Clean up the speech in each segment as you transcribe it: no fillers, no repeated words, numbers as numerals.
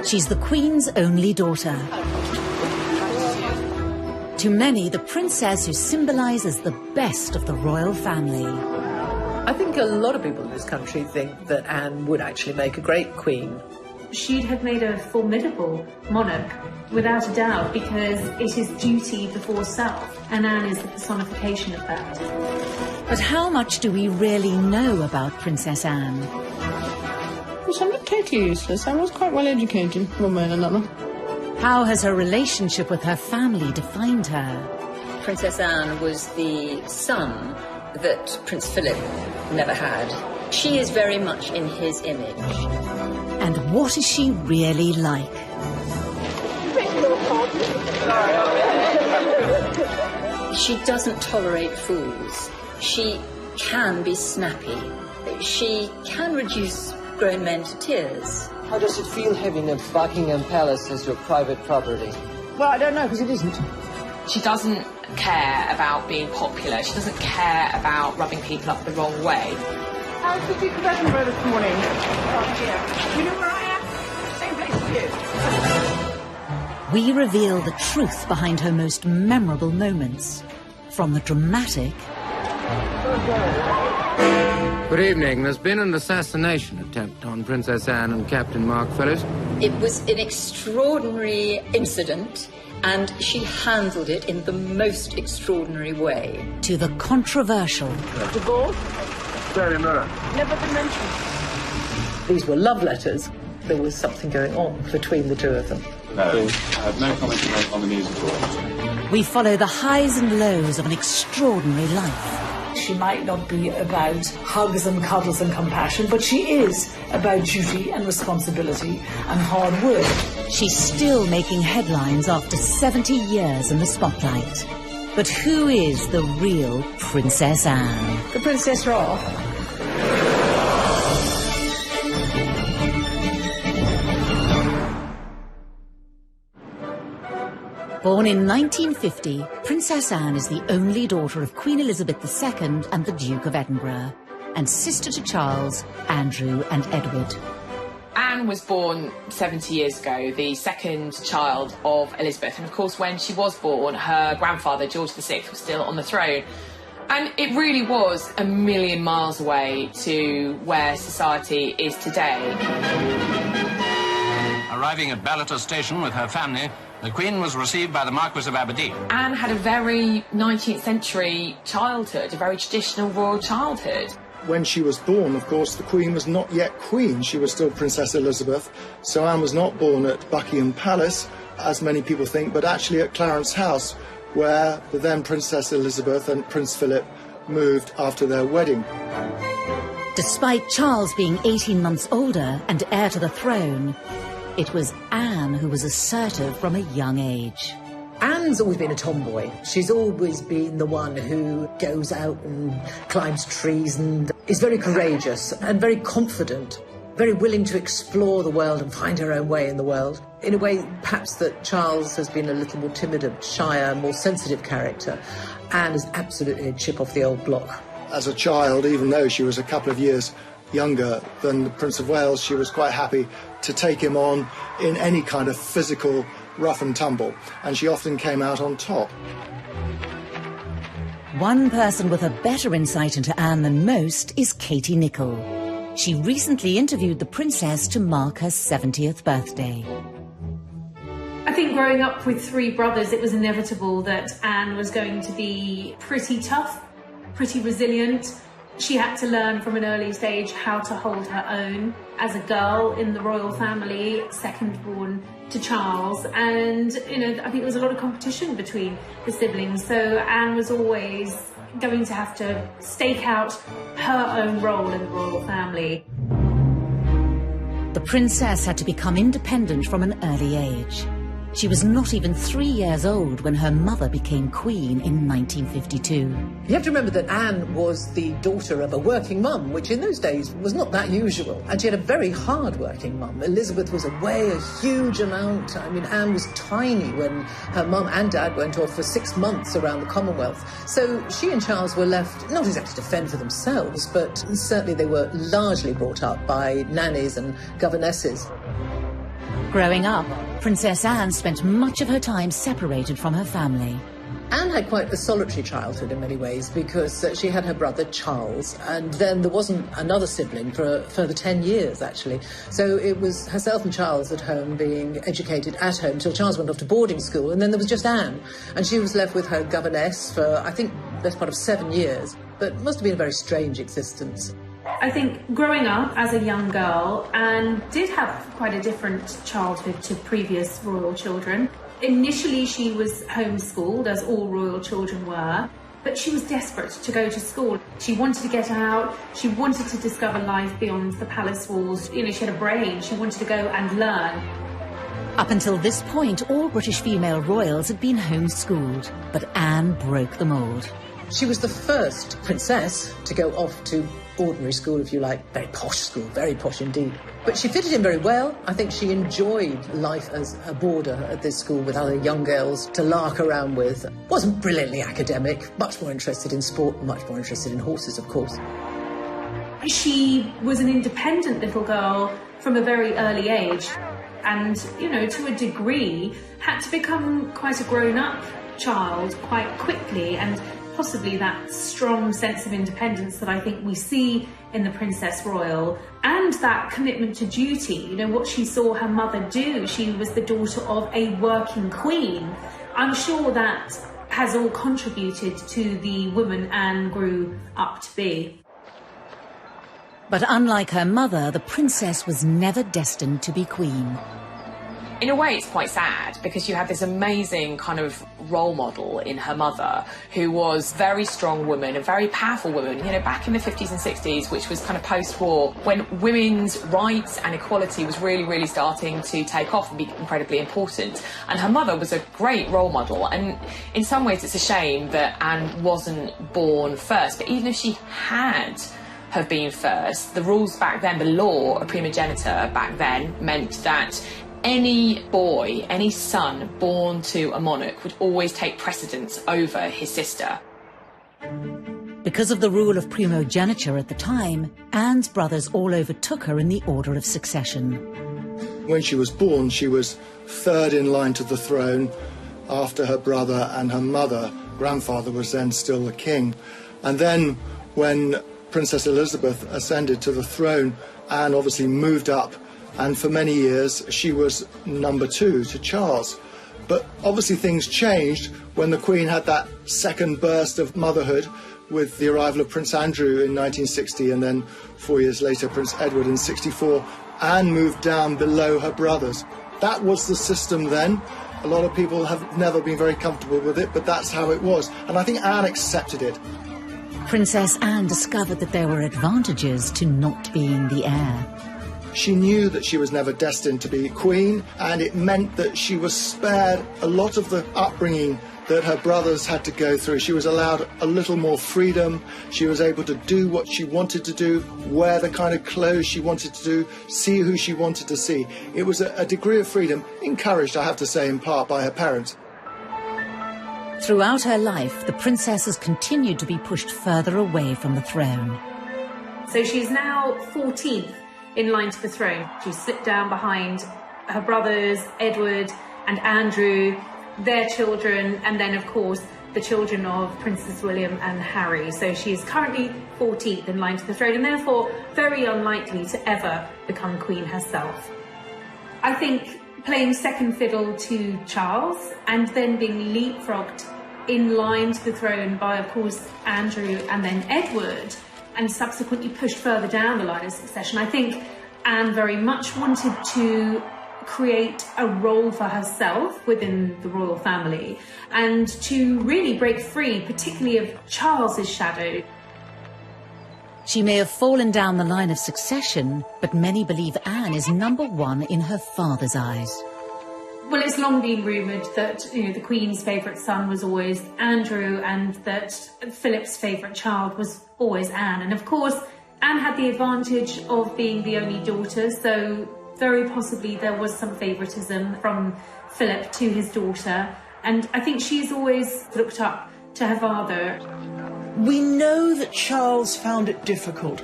She's the Queen's only daughter. To many, the princess who symbolises the best of the royal family. I think a lot of people in this country think that Anne would actually make a great queen. She'd have made a formidable monarch, without a doubt, because it is duty before self, and Anne is the personification of that. But how much do we really know about Princess Anne? I'm not totally useless. I was quite well educated, one way and another. How has her relationship with her family defined her? Princess Anne was the son that Prince Philip never had. She is very much in his image. And what is she really like? She doesn't tolerate fools. She can be snappy. She can reduce grown men to tears. How does it feel having a Buckingham Palace as your private property? Well, I don't know, because it isn't. She doesn't care about being popular. She doesn't care about rubbing people up the wrong way. How's the Duke of Edinburgh this morning? Oh, dear. You know where I am? Same place as you. We reveal the truth behind her most memorable moments. From the dramatic... Good evening. There's been an assassination attempt on Princess Anne and Captain Mark Phillips. It was an extraordinary incident, and she handled it in the most extraordinary way. To the controversial. The ball? Very mirror. Never been mentioned. These were love letters. There was something going on between the two of them. No, I have no comment to make on the news at all. We follow the highs and lows of an extraordinary life. She might not be about hugs and cuddles and compassion, but she is about duty and responsibility and hard work. She's still making headlines after 70 years in the spotlight. But who is the real Princess Anne? The Princess Raw. Born in 1950, Princess Anne is the only daughter of Queen Elizabeth II and the Duke of Edinburgh, and sister to Charles, Andrew and Edward. Anne was born 70 years ago, the second child of Elizabeth. And of course, when she was born, her grandfather, George VI, was still on the throne. And it really was a million miles away to where society is today. Arriving at Ballater Station with her family, the Queen was received by the Marquis of Aberdeen. Anne had a very 19th century childhood, a very traditional royal childhood. When she was born, of course, the Queen was not yet Queen. She was still Princess Elizabeth. So Anne was not born at Buckingham Palace, as many people think, but actually at Clarence House, where the then Princess Elizabeth and Prince Philip moved after their wedding. Despite Charles being 18 months older and heir to the throne, it was Anne who was assertive from a young age. Anne's always been a tomboy. She's always been the one who goes out and climbs trees and is very courageous and very confident, very willing to explore the world and find her own way in the world. In a way, perhaps that Charles has been a little more timid, a shyer, more sensitive character. Anne is absolutely a chip off the old block. As a child, even though she was a couple of years younger than the Prince of Wales, she was quite happy to take him on in any kind of physical rough and tumble, and she often came out on top. One person with a better insight into Anne than most is Katie Nicholl. She recently interviewed the princess to mark her 70th birthday. I think growing up with three brothers, it was inevitable that Anne was going to be pretty tough, pretty resilient. She had to learn from an early stage how to hold her own as a girl in the royal family, second born to Charles. And, you know, I think there was a lot of competition between the siblings. So Anne was always going to have to stake out her own role in the royal family. The princess had to become independent from an early age. She was not even 3 years old when her mother became queen in 1952. You have to remember that Anne was the daughter of a working mum, which in those days was not that usual. And she had a very hard-working mum. Elizabeth was away a huge amount. I mean, Anne was tiny when her mum and dad went off for 6 months around the Commonwealth. So she and Charles were left not exactly to fend for themselves, but certainly they were largely brought up by nannies and governesses. Growing up, Princess Anne spent much of her time separated from her family. Anne had quite a solitary childhood in many ways because she had her brother Charles, and then there wasn't another sibling for a further 10 years, actually. So it was herself and Charles at home being educated at home till Charles went off to boarding school, and then there was just Anne. And she was left with her governess for, I think, the best part of 7 years. But it must have been a very strange existence. I think growing up as a young girl, Anne did have quite a different childhood to previous royal children. Initially, she was homeschooled, as all royal children were, but she was desperate to go to school. She wanted to get out, she wanted to discover life beyond the palace walls. You know, she had a brain, she wanted to go and learn. Up until this point, all British female royals had been homeschooled, but Anne broke the mould. She was the first princess to go off to ordinary school, if you like. Very posh school, very posh indeed. But she fitted in very well. I think she enjoyed life as a boarder at this school with other young girls to lark around with. Wasn't brilliantly academic, much more interested in sport, much more interested in horses, of course. She was an independent little girl from a very early age and, you know, to a degree, had to become quite a grown-up child quite quickly, and possibly that strong sense of independence that I think we see in the Princess Royal, and that commitment to duty, you know, what she saw her mother do. She was the daughter of a working queen. I'm sure that has all contributed to the woman Anne grew up to be. But unlike her mother, the princess was never destined to be queen. In a way, it's quite sad because you had this amazing kind of role model in her mother who was a very strong woman, a very powerful woman, you know, back in the 50s and 60s, which was kind of post-war, when women's rights and equality was really, really starting to take off and be incredibly important. And her mother was a great role model. And in some ways, it's a shame that Anne wasn't born first. But even if she had have been first, the rules back then, the law of primogeniture back then meant that any boy, any son born to a monarch would always take precedence over his sister. Because of the rule of primogeniture at the time, Anne's brothers all overtook her in the order of succession. When she was born, she was third in line to the throne after her brother and her mother. Grandfather was then still the king. And then when Princess Elizabeth ascended to the throne, Anne obviously moved up, and for many years she was number 2 to Charles. But obviously things changed when the Queen had that second burst of motherhood with the arrival of Prince Andrew in 1960, and then 4 years later Prince Edward in 64. Anne moved down below her brothers. That was the system then. A lot of people have never been very comfortable with it, but that's how it was, and I think Anne accepted it. Princess Anne discovered that there were advantages to not being the heir. She knew that she was never destined to be queen, and it meant that she was spared a lot of the upbringing that her brothers had to go through. She was allowed a little more freedom. She was able to do what she wanted to do, wear the kind of clothes she wanted to do, see who she wanted to see. It was a degree of freedom, encouraged, I have to say, in part by her parents. Throughout her life, the princess has continued to be pushed further away from the throne. So she's now 14th in line to the throne. She slipped down behind her brothers, Edward and Andrew, their children, and then, of course, the children of Princes William and Harry. So she is currently 14th in line to the throne, and therefore very unlikely to ever become queen herself. I think playing second fiddle to Charles and then being leapfrogged in line to the throne by, of course, Andrew and then Edward, and subsequently pushed further down the line of succession. I think Anne very much wanted to create a role for herself within the royal family and to really break free, particularly of Charles's shadow. She may have fallen down the line of succession, but many believe Anne is number 1 in her father's eyes. Well, it's long been rumoured that, you know, the Queen's favourite son was always Andrew and that Philip's favourite child was always Anne. And of course, Anne had the advantage of being the only daughter, so very possibly there was some favouritism from Philip to his daughter. And I think she's always looked up to her father. We know that Charles found it difficult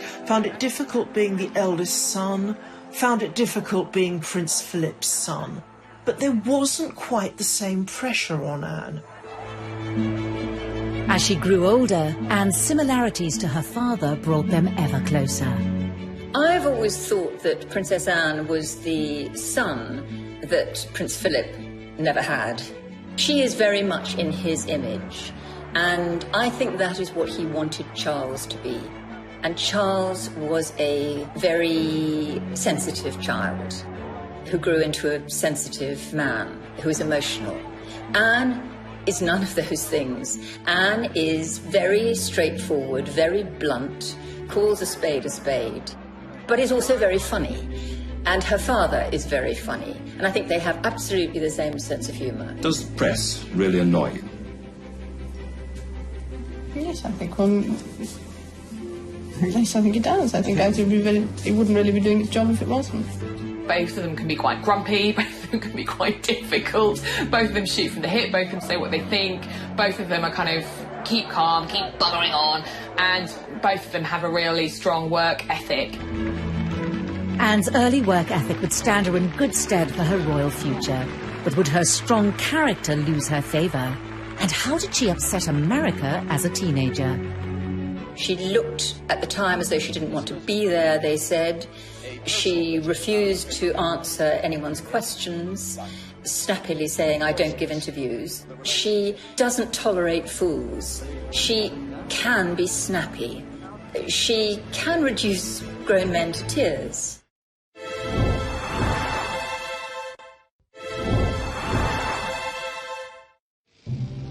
being the eldest son, found it difficult being Prince Philip's son, but there wasn't quite the same pressure on Anne. As she grew older, Anne's similarities to her father brought them ever closer. I've always thought that Princess Anne was the son that Prince Philip never had. She is very much in his image, and I think that is what he wanted Charles to be. And Charles was a very sensitive child who grew into a sensitive man who is emotional. Anne is none of those things. Anne is very straightforward, very blunt, calls a spade, but is also very funny. And her father is very funny. And I think they have absolutely the same sense of humour. Does the press really annoy you? Yes, I think yes, I think it does. I think it wouldn't really be doing its job if it wasn't. Both of them can be quite grumpy, both of them can be quite difficult, both of them shoot from the hip, both of them say what they think, both of them are kind of keep calm, keep buggering on, and both of them have a really strong work ethic. Anne's early work ethic would stand her in good stead for her royal future, but would her strong character lose her favour? And how did she upset America as a teenager? She looked at the time as though she didn't want to be there, they said. She refused to answer anyone's questions, snappily saying, I don't give interviews. She doesn't tolerate fools. She can be snappy. She can reduce grown men to tears.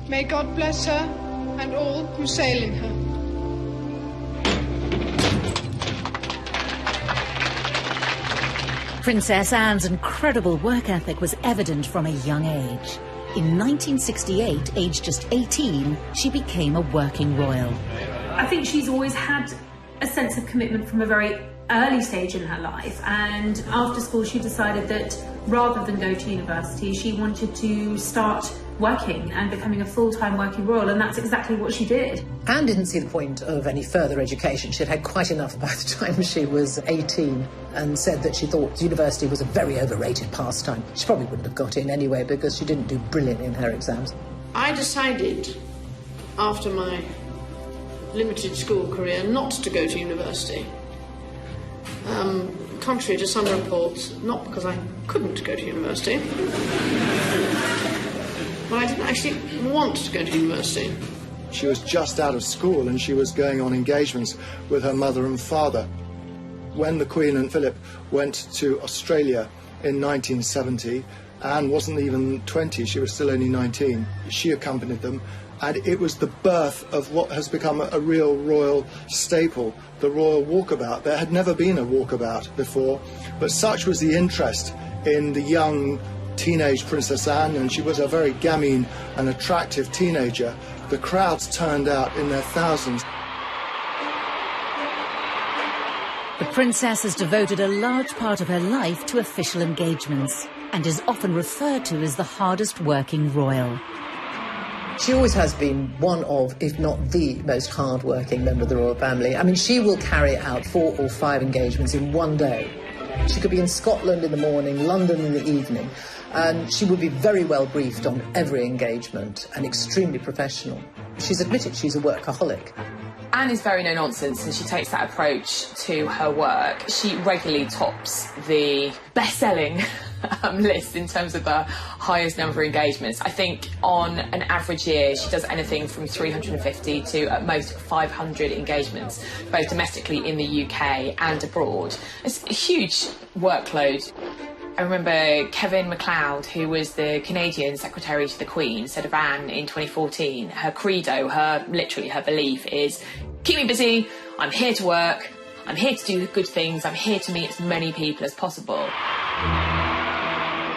May God bless her and all who sail in her. Princess Anne's incredible work ethic was evident from a young age. In 1968, aged just 18, she became a working royal. I think she's always had a sense of commitment from a very early stage in her life, and after school she decided that rather than go to university, she wanted to start working and becoming a full-time working royal, and that's exactly what she did. Anne didn't see the point of any further education. She'd had quite enough by the time she was 18 and said that she thought university was a very overrated pastime. She probably wouldn't have got in anyway because she didn't do brilliantly in her exams. I decided, after my limited school career, not to go to university. Contrary to some reports, not because I couldn't go to university, but I didn't actually want to go to university. She was just out of school and she was going on engagements with her mother and father. When the Queen and Philip went to Australia in 1970, Anne wasn't even 20, she was still only 19. She accompanied them, and it was the birth of what has become a real royal staple, the royal walkabout. There had never been a walkabout before, but such was the interest in the young teenage Princess Anne, and she was a very gamine and attractive teenager. The crowds turned out in their thousands. The princess has devoted a large part of her life to official engagements and is often referred to as the hardest working royal. She always has been one of, if not the most hard-working member of the royal family. I mean, she will carry out 4 or 5 engagements in one day. She could be in Scotland in the morning, London in the evening, and she would be very well briefed on every engagement and extremely professional. She's admitted she's a workaholic. Anne is very no-nonsense, and she takes that approach to her work. She regularly tops the best-selling list in terms of the highest number of engagements. I think on an average year she does anything from 350 to at most 500 engagements, both domestically in the UK and abroad. It's a huge workload. I remember Kevin MacLeod, who was the Canadian Secretary to the Queen, said of Anne in 2014, her credo, literally her belief is, keep me busy, I'm here to work, I'm here to do good things, I'm here to meet as many people as possible.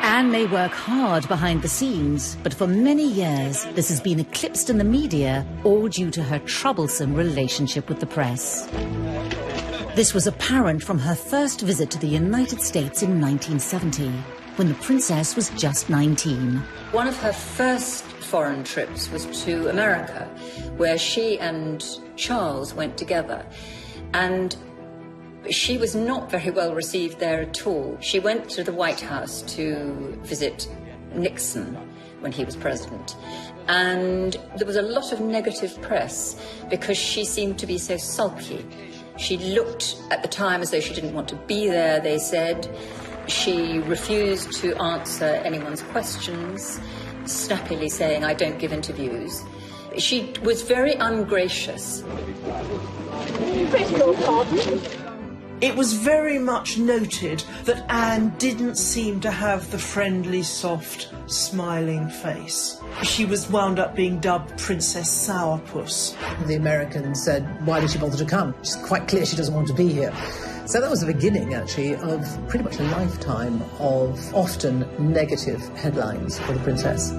Anne may work hard behind the scenes, but for many years this has been eclipsed in the media, all due to her troublesome relationship with the press. This was apparent from her first visit to the United States in 1970, when the princess was just 19. One of her first foreign trips was to America, where she and Charles went together. And She was not very well received there at all. She went to the White House to visit Nixon when he was president. And there was a lot of negative press because she seemed to be so sulky. She looked at the time as though she didn't want to be there, they said. She refused to answer anyone's questions, snappily saying, "I don't give interviews." She was very ungracious. It was very much noted that Anne didn't seem to have the friendly, soft, smiling face. She was wound up being dubbed Princess Sourpuss. The Americans said, why did she bother to come? It's quite clear she doesn't want to be here. So that was the beginning, actually, of pretty much a lifetime of often negative headlines for the princess.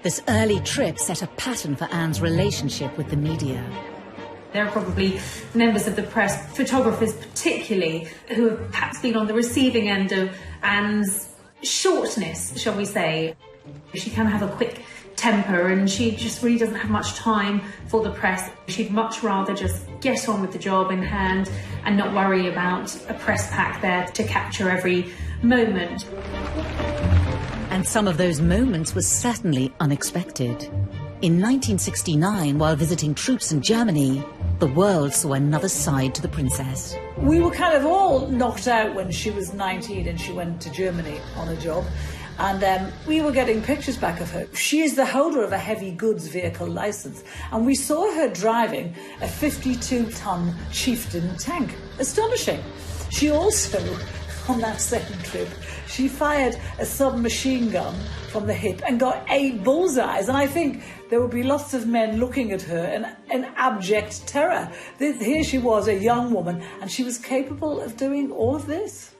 This early trip set a pattern for Anne's relationship with the media. There are probably members of the press, photographers particularly, who have perhaps been on the receiving end of Anne's shortness, shall we say. She can have a quick temper and she just really doesn't have much time for the press. She'd much rather just get on with the job in hand and not worry about a press pack there to capture every moment. And some of those moments were certainly unexpected. In 1969, while visiting troops in Germany, the world saw another side to the princess. We were kind of all knocked out when she was 19 and she went to Germany on a job. And we were getting pictures back of her. She is the holder of a heavy goods vehicle licence. And we saw her driving a 52-ton Chieftain tank. Astonishing. She also, on that second trip, she fired a submachine gun from the hip and got 8 bullseyes. And I think there would be lots of men looking at her in abject terror. Here she was, a young woman, and she was capable of doing all of this.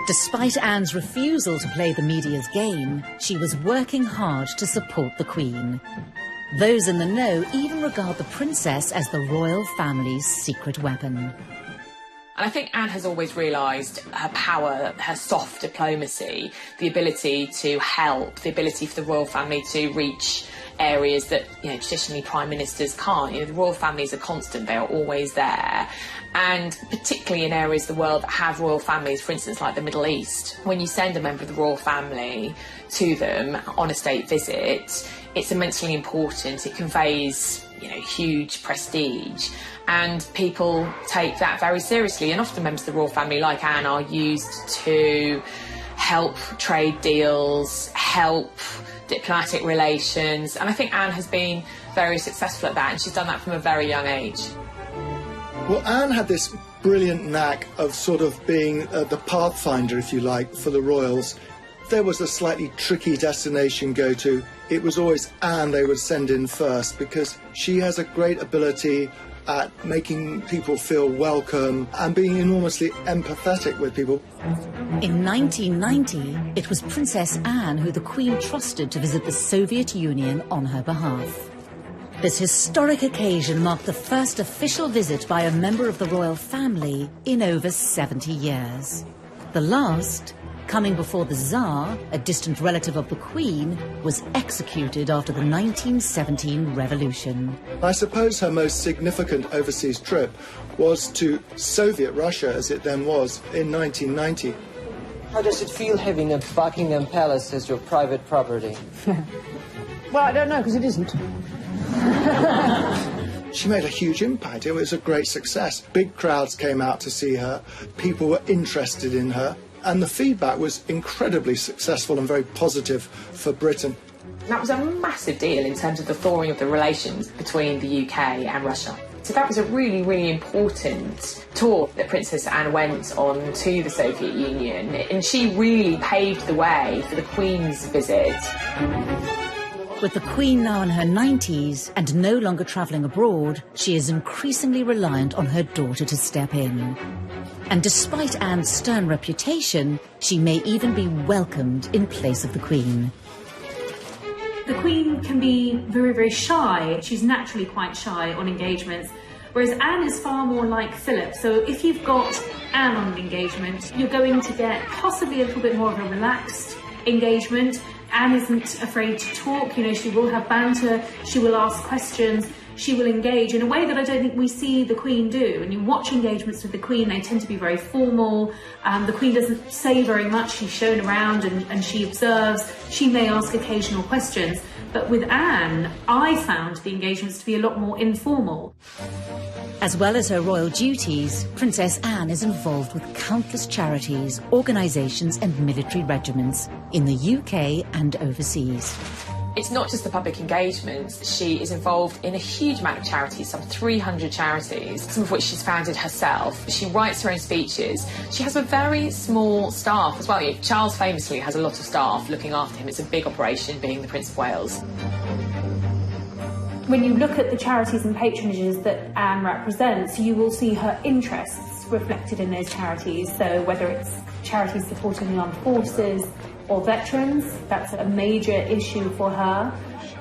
Despite Anne's refusal to play the media's game, she was working hard to support the Queen. Those in the know even regard the princess as the royal family's secret weapon. And I think Anne has always realised her power, her soft diplomacy, the ability to help, the ability for the royal family to reach areas that, traditionally prime ministers can't. The royal family is a constant, they are always there. And particularly in areas of the world that have royal families, for instance, like the Middle East, when you send a member of the royal family to them on a state visit, it's immensely important. It conveys, huge prestige. And people take that very seriously. And often members of the royal family, like Anne, are used to help trade deals, help diplomatic relations. And I think Anne has been very successful at that, and she's done that from a very young age. Well, Anne had this brilliant knack of sort of being the pathfinder, if you like, for the royals. If there was a slightly tricky destination go to, it was always Anne they would send in first, because she has a great ability at making people feel welcome and being enormously empathetic with people. In 1990, it was Princess Anne who the Queen trusted to visit the Soviet Union on her behalf. This historic occasion marked the first official visit by a member of the royal family in over 70 years. The last, coming before the Tsar, a distant relative of the Queen, was executed after the 1917 revolution. I suppose her most significant overseas trip was to Soviet Russia, as it then was, in 1990. How does it feel having a Buckingham Palace as your private property? Well, I don't know, because it isn't. She made a huge impact. It was a great success. Big crowds came out to see her. People were interested in her. And the feedback was incredibly successful and very positive for Britain. That was a massive deal in terms of the thawing of the relations between the UK and Russia. So that was a really, really important tour that Princess Anne went on to the Soviet Union. And she really paved the way for the Queen's visit. With the Queen now in her 90s and no longer travelling abroad, she is increasingly reliant on her daughter to step in. And despite Anne's stern reputation, she may even be welcomed in place of the Queen. The Queen can be very, very shy. She's naturally quite shy on engagements, whereas Anne is far more like Philip. So if you've got Anne on an engagement, you're going to get possibly a little bit more of a relaxed engagement. Anne isn't afraid to talk, she will have banter, she will ask questions. she will engage in a way that I don't think we see the Queen do. When you watch engagements with the Queen, they tend to be very formal. The Queen doesn't say very much. She's shown around and she observes. She may ask occasional questions. But with Anne, I found the engagements to be a lot more informal. As well as her royal duties, Princess Anne is involved with countless charities, organisations and military regiments in the UK and overseas. It's not just the public engagements. She is involved in a huge amount of charities, some 300 charities, some of which she's founded herself. She writes her own speeches. She has a very small staff as well. Charles famously has a lot of staff looking after him. It's a big operation, being the Prince of Wales. When you look at the charities and patronages that Anne represents, you will see her interests reflected in those charities. So whether it's charities supporting the armed forces or veterans, that's a major issue for her.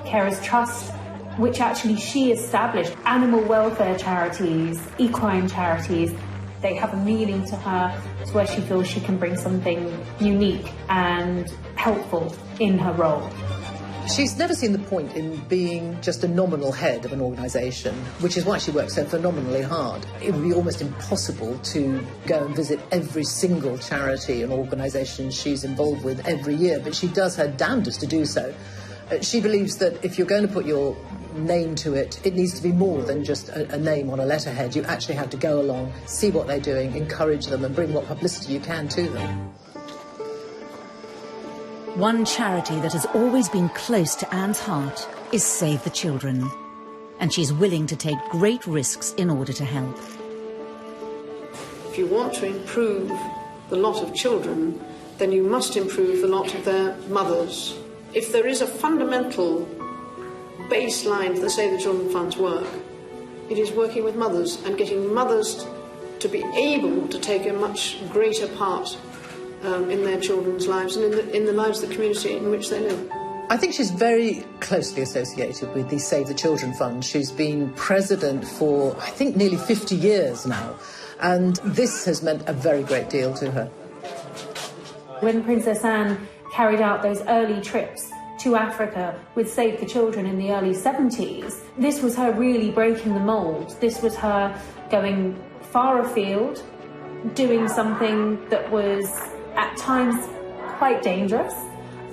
Carers Trust, which actually she established. Animal welfare charities, equine charities, they have a meaning to her. It's where she feels she can bring something unique and helpful in her role. She's never seen the point in being just a nominal head of an organisation, which is why she works so phenomenally hard. It would be almost impossible to go and visit every single charity and organisation she's involved with every year, but she does her damnedest to do so. She believes that if you're going to put your name to it, it needs to be more than just a name on a letterhead. You actually have to go along, see what they're doing, encourage them and bring what publicity you can to them. One charity that has always been close to Anne's heart is Save the Children, and she's willing to take great risks in order to help. If you want to improve the lot of children, then you must improve the lot of their mothers. If there is a fundamental baseline to the Save the Children Fund's work, it is working with mothers and getting mothers to be able to take a much greater part in their children's lives and in the lives of the community in which they live. I think she's very closely associated with the Save the Children Fund. She's been president for, I think, nearly 50 years now, and this has meant a very great deal to her. When Princess Anne carried out those early trips to Africa with Save the Children in the early 70s, this was her really breaking the mould. This was her going far afield, doing something that was at times quite dangerous.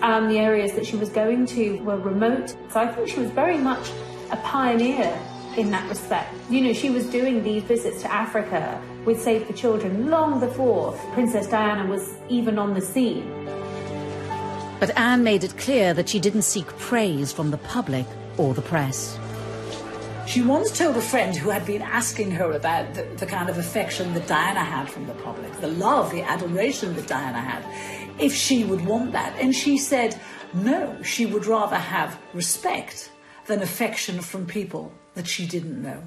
The areas that she was going to were remote. So I think she was very much a pioneer in that respect. You know, she was doing these visits to Africa with Save the Children long before Princess Diana was even on the scene. But Anne made it clear that she didn't seek praise from the public or the press. She once told a friend who had been asking her about the kind of affection that Diana had from the public, the love, the adoration that Diana had, if she would want that. And she said, no, she would rather have respect than affection from people that she didn't know.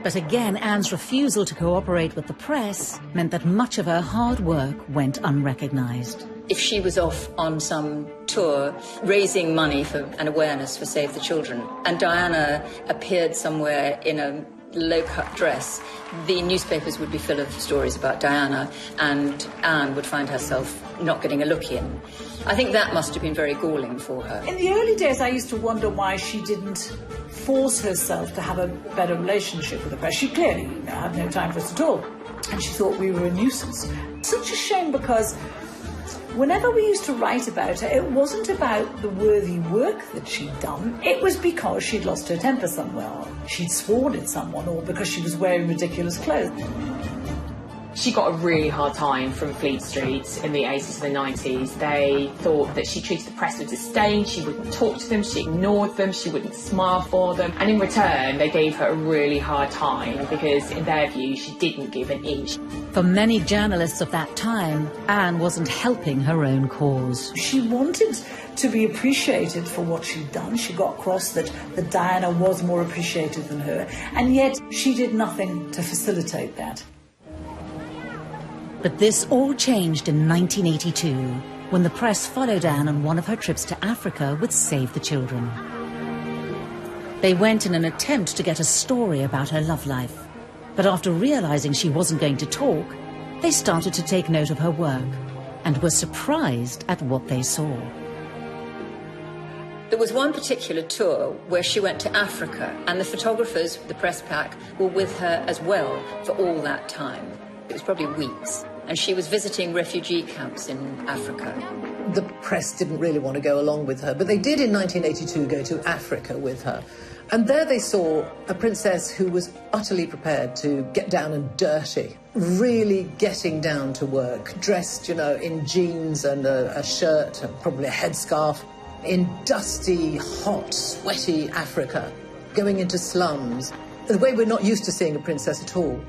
But again, Anne's refusal to cooperate with the press meant that much of her hard work went unrecognised. If she was off on some tour raising money for an awareness for Save the Children, and Diana appeared somewhere in a low-cut dress, the newspapers would be full of stories about Diana, and Anne would find herself not getting a look in. I think that must have been very galling for her. In the early days, I used to wonder why she didn't force herself to have a better relationship with the press. She clearly had no time for us at all, and she thought we were a nuisance. Such a shame, because whenever we used to write about her, it wasn't about the worthy work that she'd done. It was because she'd lost her temper somewhere, or she'd sworn at someone, or because she was wearing ridiculous clothes. She got a really hard time from Fleet Street in the 80s and the 90s. They thought that she treated the press with disdain, she wouldn't talk to them, she ignored them, she wouldn't smile for them. And in return, they gave her a really hard time because, in their view, she didn't give an inch. For many journalists of that time, Anne wasn't helping her own cause. She wanted to be appreciated for what she'd done. She got across that Diana was more appreciated than her, and yet she did nothing to facilitate that. But this all changed in 1982, when the press followed Anne on one of her trips to Africa with Save the Children. They went in an attempt to get a story about her love life. But after realising she wasn't going to talk, they started to take note of her work and were surprised at what they saw. There was one particular tour where she went to Africa, and the photographers, the press pack, were with her as well for all that time. It was probably weeks, and she was visiting refugee camps in Africa. The press didn't really want to go along with her, but they did in 1982 go to Africa with her. And there they saw a princess who was utterly prepared to get down and dirty, really getting down to work, dressed, in jeans and a shirt and probably a headscarf, in dusty, hot, sweaty Africa, going into slums, the way we're not used to seeing a princess at all.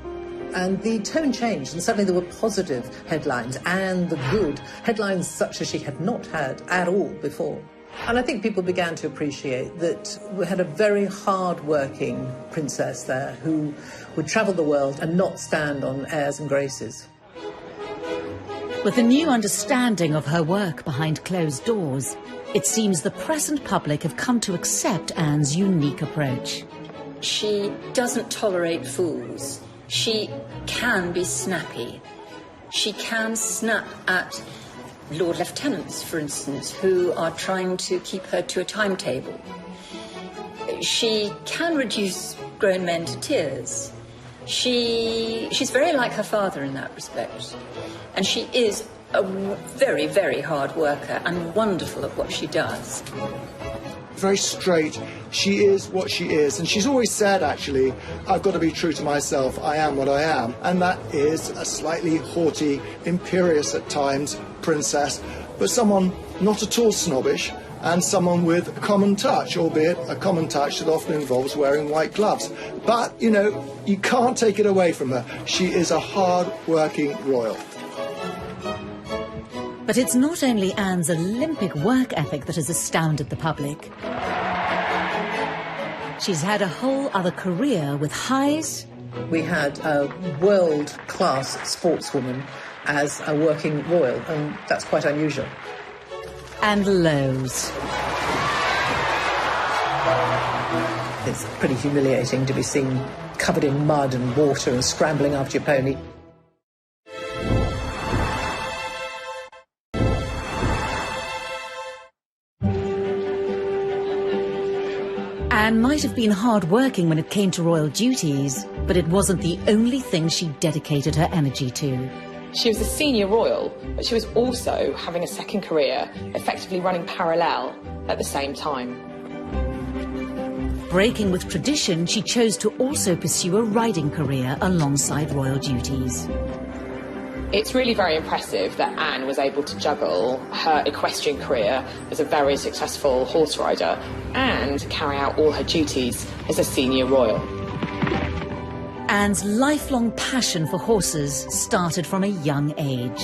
And the tone changed, and suddenly there were positive headlines, and the good headlines such as she had not had at all before. And I think people began to appreciate that we had a very hard-working princess there who would travel the world and not stand on airs and graces. With a new understanding of her work behind closed doors, it seems the press and public have come to accept Anne's unique approach. She doesn't tolerate fools. She can be snappy. She can snap at Lord Lieutenants, for instance, who are trying to keep her to a timetable. She can reduce grown men to tears. She's very like her father in that respect. And she is a very, very hard worker and wonderful at what she does. Very straight. She is what she is. And she's always said, actually, I've got to be true to myself. I am what I am. And that is a slightly haughty, imperious at times princess, but someone not at all snobbish, and someone with a common touch, albeit a common touch that often involves wearing white gloves. But, you can't take it away from her. She is a hard-working royal. But it's not only Anne's Olympic work ethic that has astounded the public. She's had a whole other career with highs. We had a world-class sportswoman as a working royal, and that's quite unusual. And lows. It's pretty humiliating to be seen covered in mud and water and scrambling after your pony. Anne might have been hard-working when it came to royal duties, but it wasn't the only thing she dedicated her energy to. She was a senior royal, but she was also having a second career, effectively running parallel at the same time. Breaking with tradition, she chose to also pursue a riding career alongside royal duties. It's really very impressive that Anne was able to juggle her equestrian career as a very successful horse rider and carry out all her duties as a senior royal. Anne's lifelong passion for horses started from a young age.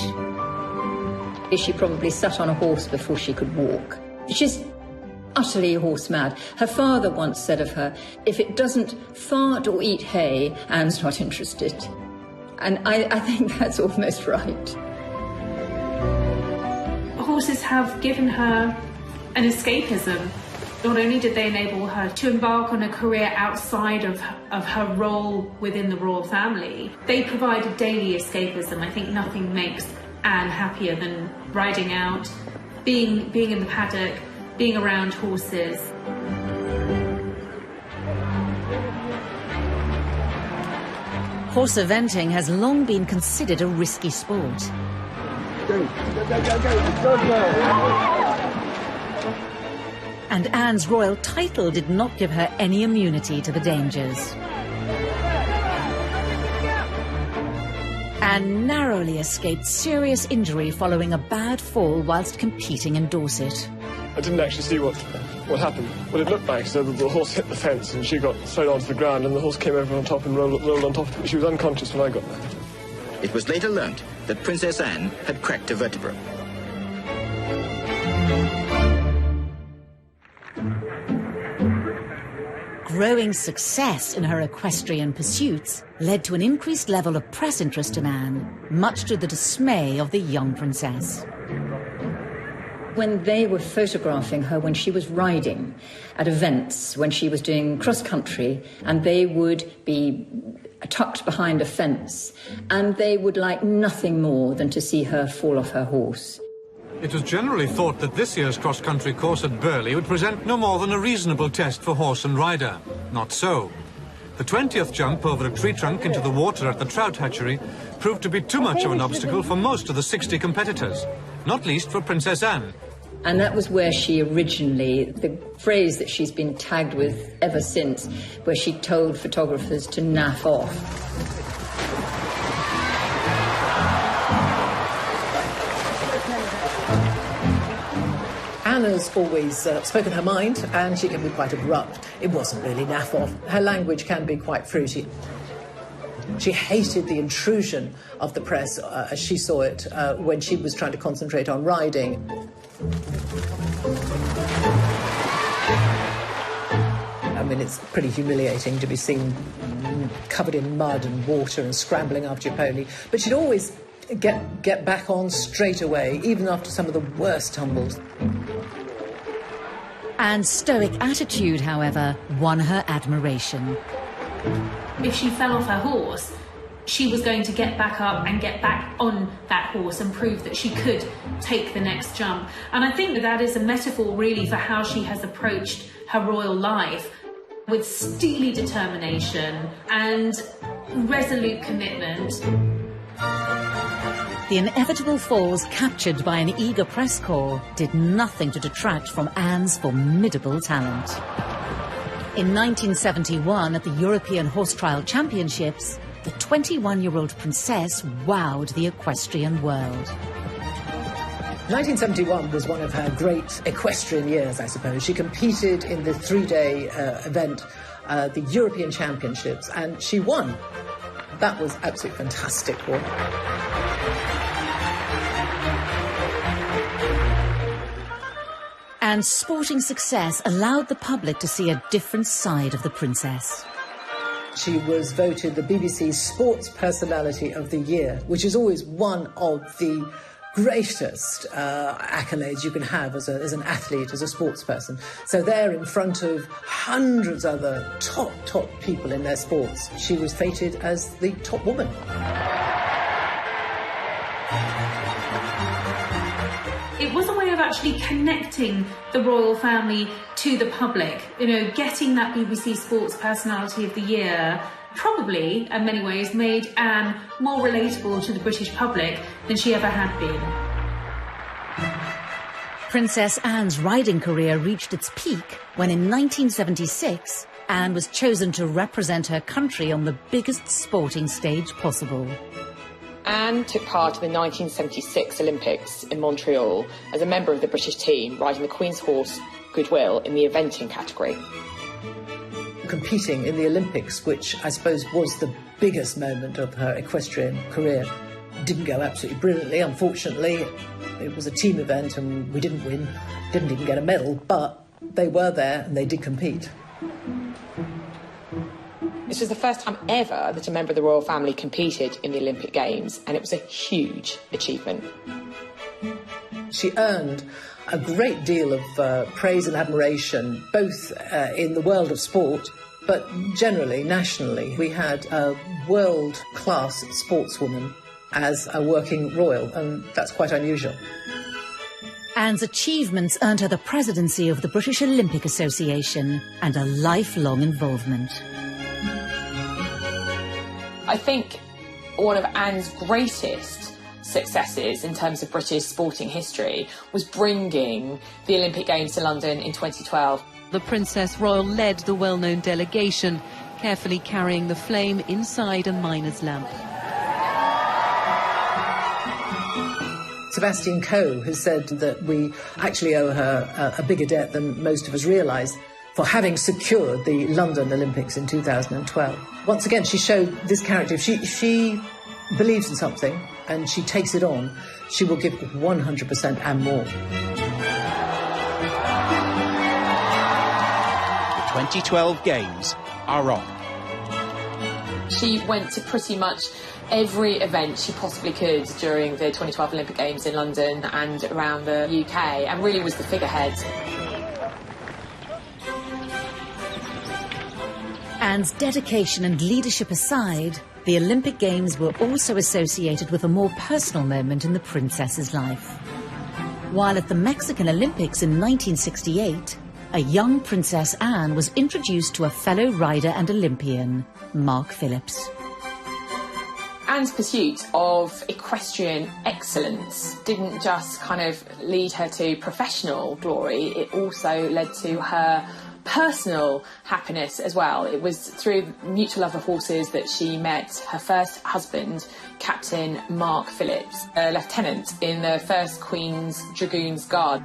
She probably sat on a horse before she could walk. She's utterly horse mad. Her father once said of her, if it doesn't fart or eat hay, Anne's not interested. And I think that's almost right. Horses have given her an escapism. Not only did they enable her to embark on a career outside of her role within the royal family, they provided daily escapism. I think nothing makes Anne happier than riding out, being in the paddock, being around horses. Horse eventing has long been considered a risky sport. And Anne's royal title did not give her any immunity to the dangers. Anne narrowly escaped serious injury following a bad fall whilst competing in Dorset. I didn't actually see what happened. What it looked like, so that the horse hit the fence and she got thrown onto the ground and the horse came over on top and rolled on top of it. She was unconscious when I got there. It was later learnt that Princess Anne had cracked a vertebra. Growing success in her equestrian pursuits led to an increased level of press interest in Anne, much to the dismay of the young princess. When they were photographing her when she was riding at events, when she was doing cross-country, and they would be tucked behind a fence, and they would like nothing more than to see her fall off her horse. It was generally thought that this year's cross-country course at Burghley would present no more than a reasonable test for horse and rider. Not so. The 20th jump over a tree trunk into the water at the trout hatchery proved to be too much of an obstacle for most of the 60 competitors, not least for Princess Anne. And that was where she originally, the phrase that she's been tagged with ever since, where she told photographers to naff off. Anna's always spoken her mind, and she can be quite abrupt. It wasn't really naff off. Her language can be quite fruity. She hated the intrusion of the press, as she saw it, when she was trying to concentrate on riding. I mean, it's pretty humiliating to be seen covered in mud and water and scrambling after your pony. But she'd always get back on straight away, even after some of the worst tumbles. Anne's stoic attitude, however, won her admiration. If she fell off her horse, she was going to get back up and get back on that horse and prove that she could take the next jump. And I think that is a metaphor really for how she has approached her royal life, with steely determination and resolute commitment. The inevitable falls captured by an eager press corps did nothing to detract from Anne's formidable talent. In 1971, at the European Horse Trial Championships, the 21-year-old princess wowed the equestrian world. 1971 was one of her great equestrian years, I suppose. She competed in the three-day event, the European Championships, and she won. That was absolutely fantastic for her. Anne's sporting success allowed the public to see a different side of the princess. She was voted the BBC's Sports Personality of the Year, which is always one of the greatest accolades you can have as an athlete, as a sports person. So there, in front of hundreds of other top people in their sports, she was fated as the top woman. It was a way of actually connecting the royal family to the public. You know, getting that BBC Sports Personality of the Year probably, in many ways, made Anne more relatable to the British public than she ever had been. Princess Anne's riding career reached its peak when in 1976, Anne was chosen to represent her country on the biggest sporting stage possible. Anne took part in the 1976 Olympics in Montreal as a member of the British team, riding the Queen's horse, Goodwill, in the eventing category. Competing in the Olympics, which I suppose was the biggest moment of her equestrian career, didn't go absolutely brilliantly, unfortunately. It was a team event and we didn't win, didn't even get a medal, but they were there and they did compete. This was the first time ever that a member of the royal family competed in the Olympic Games, and it was a huge achievement. She earned a great deal of praise and admiration, both in the world of sport, but generally, nationally. We had a world-class sportswoman as a working royal, and that's quite unusual. Anne's achievements earned her the presidency of the British Olympic Association and a lifelong involvement. I think one of Anne's greatest successes in terms of British sporting history was bringing the Olympic Games to London in 2012. The Princess Royal led the well-known delegation, carefully carrying the flame inside a miner's lamp. Sebastian Coe has said that we actually owe her a bigger debt than most of us realise for having secured the London Olympics in 2012. Once again, she showed this character. If she believes in something and she takes it on, she will give 100% and more. The 2012 Games are on. She went to pretty much every event she possibly could during the 2012 Olympic Games in London and around the UK, and really was the figurehead. Anne's dedication and leadership aside, the Olympic Games were also associated with a more personal moment in the princess's life. While at the Mexican Olympics in 1968, a young Princess Anne was introduced to a fellow rider and Olympian, Mark Phillips. Anne's pursuit of equestrian excellence didn't just kind of lead her to professional glory, it also led to her personal happiness as well. It was through mutual love of horses that she met her first husband, Captain Mark Phillips, a lieutenant in the 1st Queen's Dragoons Guard.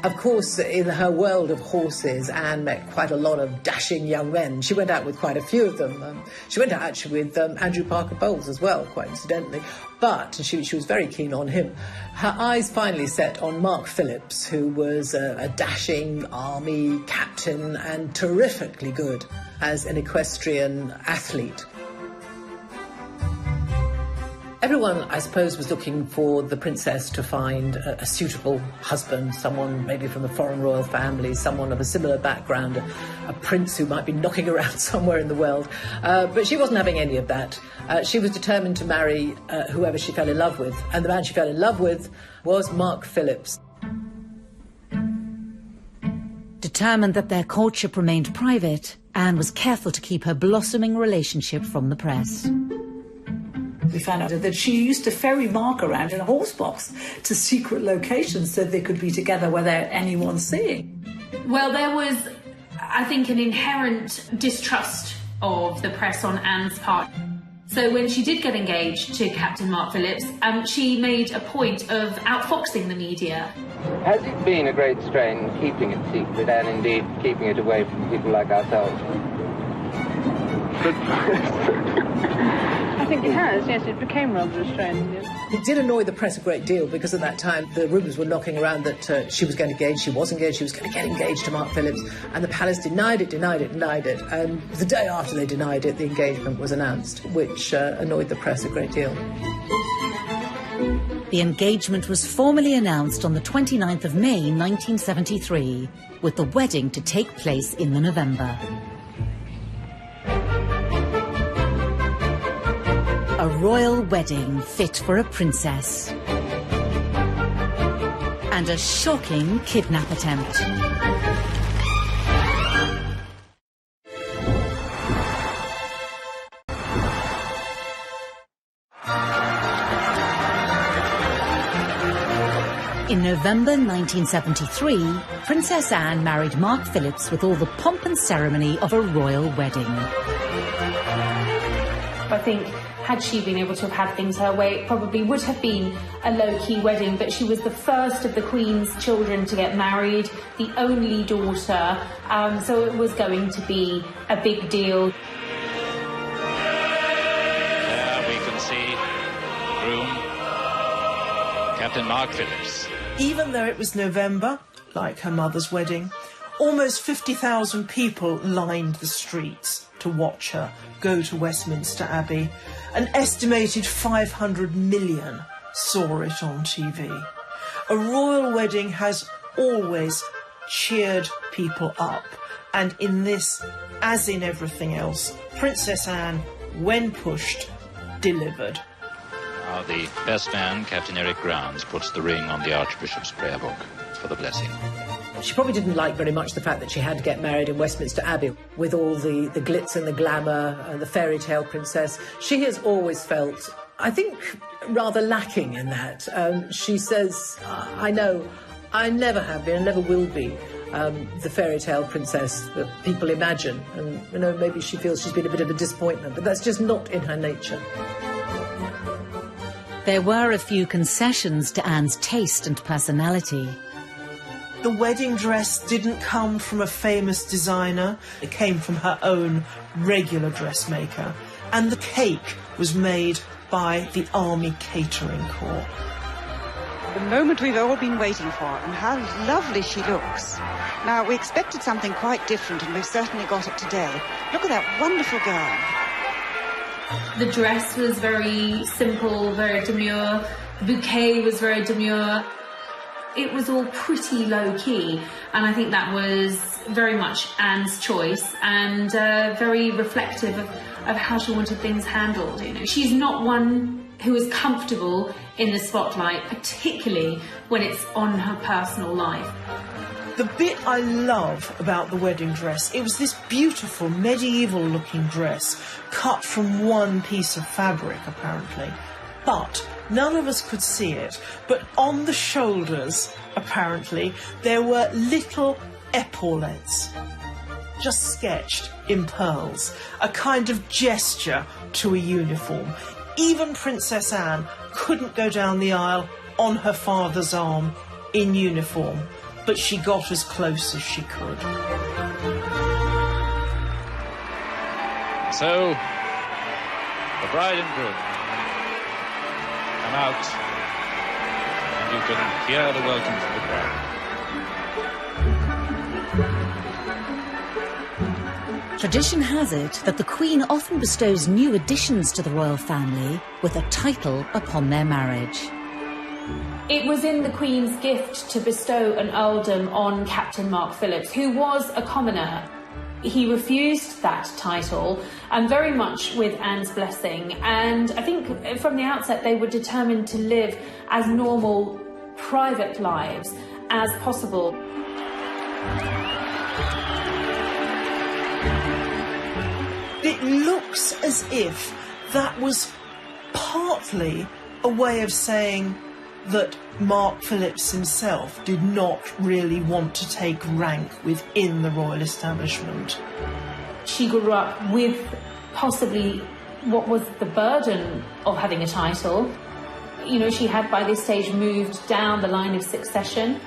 Of course, in her world of horses, Anne met quite a lot of dashing young men. She went out with quite a few of them. She went out actually with Andrew Parker Bowles as well, quite incidentally. But she was very keen on him. Her eyes finally set on Mark Phillips, who was a dashing army captain and terrifically good as an equestrian athlete. Everyone, I suppose, was looking for the princess to find a suitable husband, someone maybe from a foreign royal family, someone of a similar background, a prince who might be knocking around somewhere in the world. But she wasn't having any of that. She was determined to marry whoever she fell in love with, and the man she fell in love with was Mark Phillips. Determined that their courtship remained private, Anne was careful to keep her blossoming relationship from the press. We found out that she used to ferry Mark around in a horse box to secret locations so they could be together without anyone seeing. Well, there was, I think, an inherent distrust of the press on Anne's part. So when she did get engaged to Captain Mark Phillips, she made a point of outfoxing the media. Has it been a great strain keeping it secret and indeed keeping it away from people like ourselves? I think it has, yes, it became rather a strain. Yes. It did annoy the press a great deal because at that time the rumours were knocking around that she was going to engage, she was engaged, she was going to get engaged to Mark Phillips, and the palace denied it. And the day after they denied it, the engagement was announced, which annoyed the press a great deal. The engagement was formally announced on the 29th of May 1973, with the wedding to take place in the November. A royal wedding fit for a princess. And a shocking kidnap attempt. In November 1973, Princess Anne married Mark Phillips with all the pomp and ceremony of a royal wedding. I think had she been able to have had things her way, it probably would have been a low-key wedding, but she was the first of the Queen's children to get married, the only daughter, so it was going to be a big deal. There we can see groom, Captain Mark Phillips. Even though it was November, like her mother's wedding, almost 50,000 people lined the streets to watch her go to Westminster Abbey. An estimated 500 million saw it on TV. A royal wedding has always cheered people up, and in this, as in everything else, Princess Anne, when pushed, delivered. Now the best man, Captain Eric Grounds, puts the ring on the Archbishop's prayer book for the blessing. She probably didn't like very much the fact that she had to get married in Westminster Abbey with all the glitz and the glamour, the fairy tale princess. She has always felt, I think, rather lacking in that. She says, I know, I never have been and never will be the fairy tale princess that people imagine. And, you know, maybe she feels she's been a bit of a disappointment, but that's just not in her nature. There were a few concessions to Anne's taste and personality. The wedding dress didn't come from a famous designer. It came from her own regular dressmaker. And the cake was made by the Army Catering Corps. The moment we've all been waiting for, and how lovely she looks. Now, we expected something quite different, and we've certainly got it today. Look at that wonderful gown. The dress was very simple, very demure. The bouquet was very demure. It was all pretty low-key, and I think that was very much Anne's choice and very reflective of how she wanted things handled. You know, she's not one who is comfortable in the spotlight, particularly when it's on her personal life. The bit I love about the wedding dress, it was this beautiful medieval-looking dress cut from one piece of fabric, apparently. But none of us could see it. But on the shoulders, apparently, there were little epaulettes, just sketched in pearls, a kind of gesture to a uniform. Even Princess Anne couldn't go down the aisle on her father's arm in uniform, but she got as close as she could. So, the bride and groom come out, and you can hear the welcome from the crowd. Tradition has it that the Queen often bestows new additions to the royal family with a title upon their marriage. It was in the Queen's gift to bestow an earldom on Captain Mark Phillips, who was a commoner. He refused that title, and very much with Anne's blessing. And I think from the outset they were determined to live as normal, private lives as possible. It looks as if that was partly a way of saying that Mark Phillips himself did not really want to take rank within the royal establishment. She grew up with possibly what was the burden of having a title. You know, she had by this stage moved down the line of succession.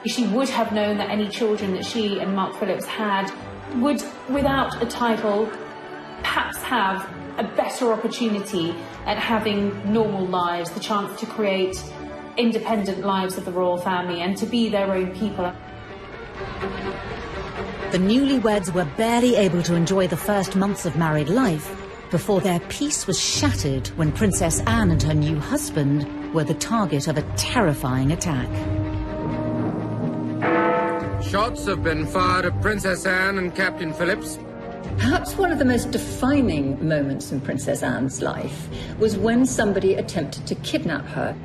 She would have known that any children that she and Mark Phillips had would, without a title, perhaps have a better opportunity at having normal lives, the chance to create independent lives of the royal family and to be their own people. The newlyweds were barely able to enjoy the first months of married life before their peace was shattered when Princess Anne and her new husband were the target of a terrifying attack. Shots have been fired at Princess Anne and Captain Phillips. Perhaps one of the most defining moments in Princess Anne's life was when somebody attempted to kidnap her.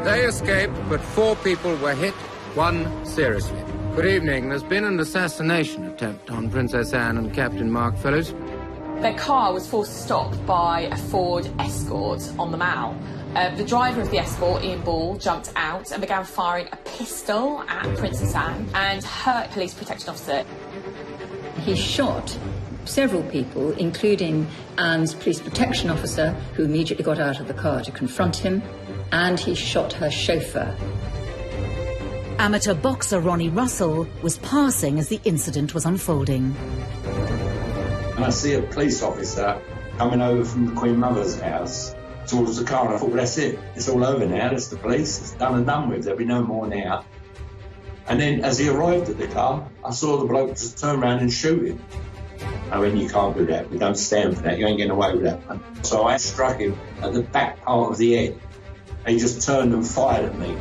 They escaped, but 4 people were hit, 1 seriously. Good evening. There's been an assassination attempt on Princess Anne and Captain Mark Phillips. Their car was forced to stop by a Ford Escort on the Mall. The driver of the Escort, Ian Ball, jumped out and began firing a pistol at Princess Anne and her police protection officer. He shot several people, including Anne's police protection officer, who immediately got out of the car to confront him, and he shot her chauffeur. Amateur boxer Ronnie Russell was passing as the incident was unfolding. And I see a police officer coming over from the Queen Mother's house towards the car, and I thought, well, that's it. It's all over now. That's the police. It's done and done with. There'll be no more now. And then as he arrived at the car, I saw the bloke just turn around and shoot him. I mean, you can't do that. We don't stand for that. You ain't getting away with that. So I struck him at the back part of the head. And he just turned and fired at me.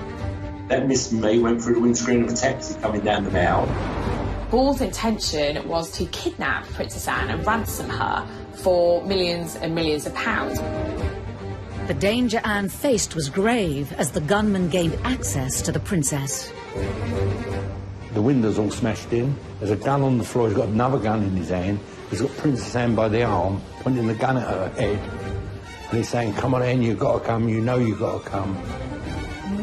That missed me, went through the windscreen of a taxi coming down the Mall. Ball's intention was to kidnap Princess Anne and ransom her for millions and millions of pounds. The danger Anne faced was grave as the gunman gained access to the princess. The window's all smashed in. There's a gun on the floor. He's got another gun in his hand. He's got Princess Anne by the arm, pointing the gun at her head. And he's saying, come on, Anne, you've got to come. You know you've got to come.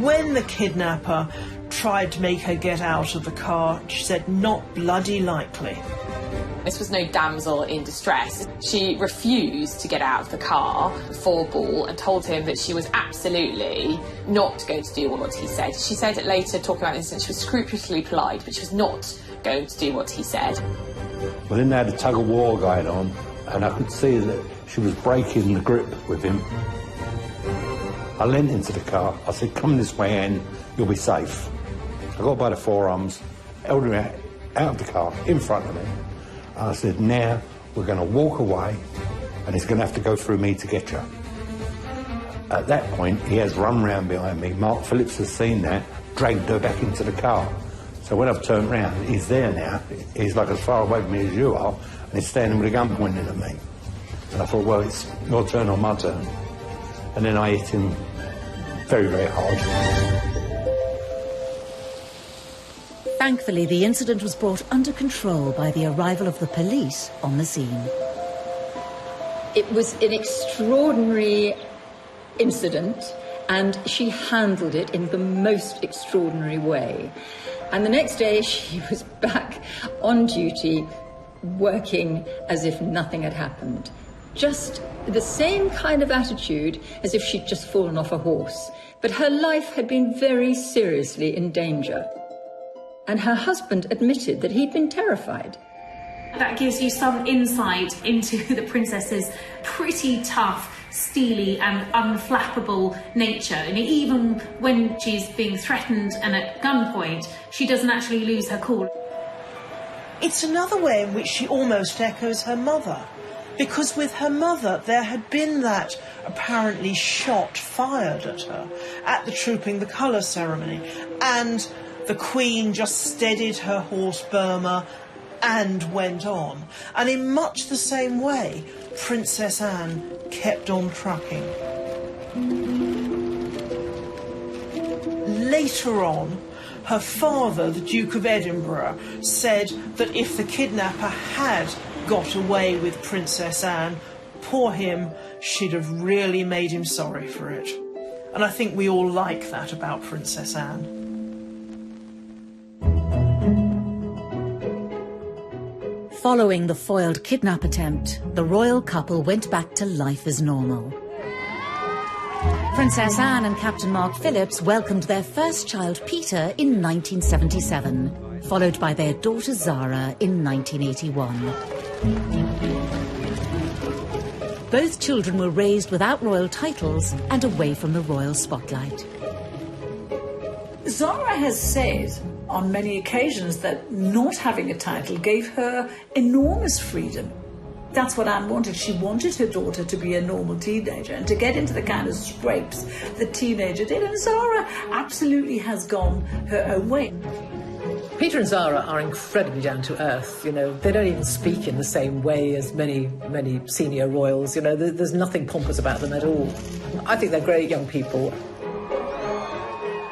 When the kidnapper tried to make her get out of the car, she said, not bloody likely. This was no damsel in distress. She refused to get out of the car for Ball and told him that she was absolutely not going to do what he said. She said it later, talking about this, and she was scrupulously polite, but she was not going to do what he said. Well, then they had a tug-of-war going on, and I could see that she was breaking the grip with him. I leant into the car. I said, come this way, Anne, you'll be safe. I got by the forearms, held her out of the car, in front of me. And I said, now we're going to walk away, and it's going to have to go through me to get you. At that point, he has run round behind me. Mark Phillips has seen that, dragged her back into the car. So when I've turned round, he's there now. He's like as far away from me as you are, and he's standing with a gun pointing at me. And I thought, well, it's your turn or my turn. and then I hit him very, very hard. Thankfully, the incident was brought under control by the arrival of the police on the scene. It was an extraordinary incident, and she handled it in the most extraordinary way. And the next day she was back on duty, working as if nothing had happened. Just the same kind of attitude as if she'd just fallen off a horse. But her life had been very seriously in danger. And her husband admitted that he'd been terrified. That gives you some insight into the princess's pretty tough, steely and unflappable nature. I mean, even when she's being threatened and at gunpoint, she doesn't actually lose her cool. It's another way in which she almost echoes her mother. Because with her mother, there had been that apparently shot fired at her at the Trooping the Colour ceremony. And the Queen just steadied her horse Burma and went on. And in much the same way, Princess Anne kept on trucking. Later on, her father, the Duke of Edinburgh, said that if the kidnapper had got away with Princess Anne, poor him, she'd have really made him sorry for it. And I think we all like that about Princess Anne. Following the foiled kidnap attempt, the royal couple went back to life as normal. Princess Anne and Captain Mark Phillips welcomed their first child, Peter, in 1977, followed by their daughter Zara in 1981. Both children were raised without royal titles and away from the royal spotlight. Zara has said on many occasions that not having a title gave her enormous freedom. That's what Anne wanted. She wanted her daughter to be a normal teenager and to get into the kind of scrapes that teenager did. And Zara absolutely has gone her own way. Peter and Zara are incredibly down to earth. You know, they don't even speak in the same way as many senior royals. You know, there's nothing pompous about them at all. I think they're great young people.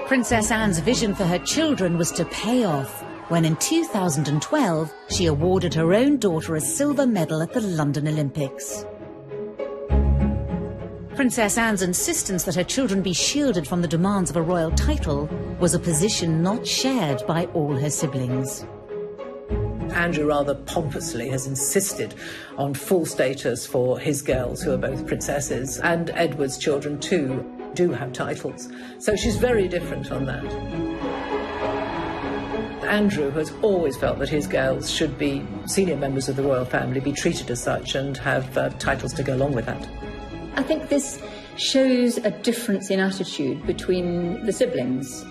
Princess Anne's vision for her children was to pay off when in 2012 she awarded her own daughter a silver medal at the London Olympics. Princess Anne's insistence that her children be shielded from the demands of a royal title was a position not shared by all her siblings. Andrew rather pompously has insisted on full status for his girls, who are both princesses, and Edward's children too do have titles. So she's very different on that. Andrew has always felt that his girls should be senior members of the royal family, be treated as such, and have titles to go along with that. I think this shows a difference in attitude between the siblings.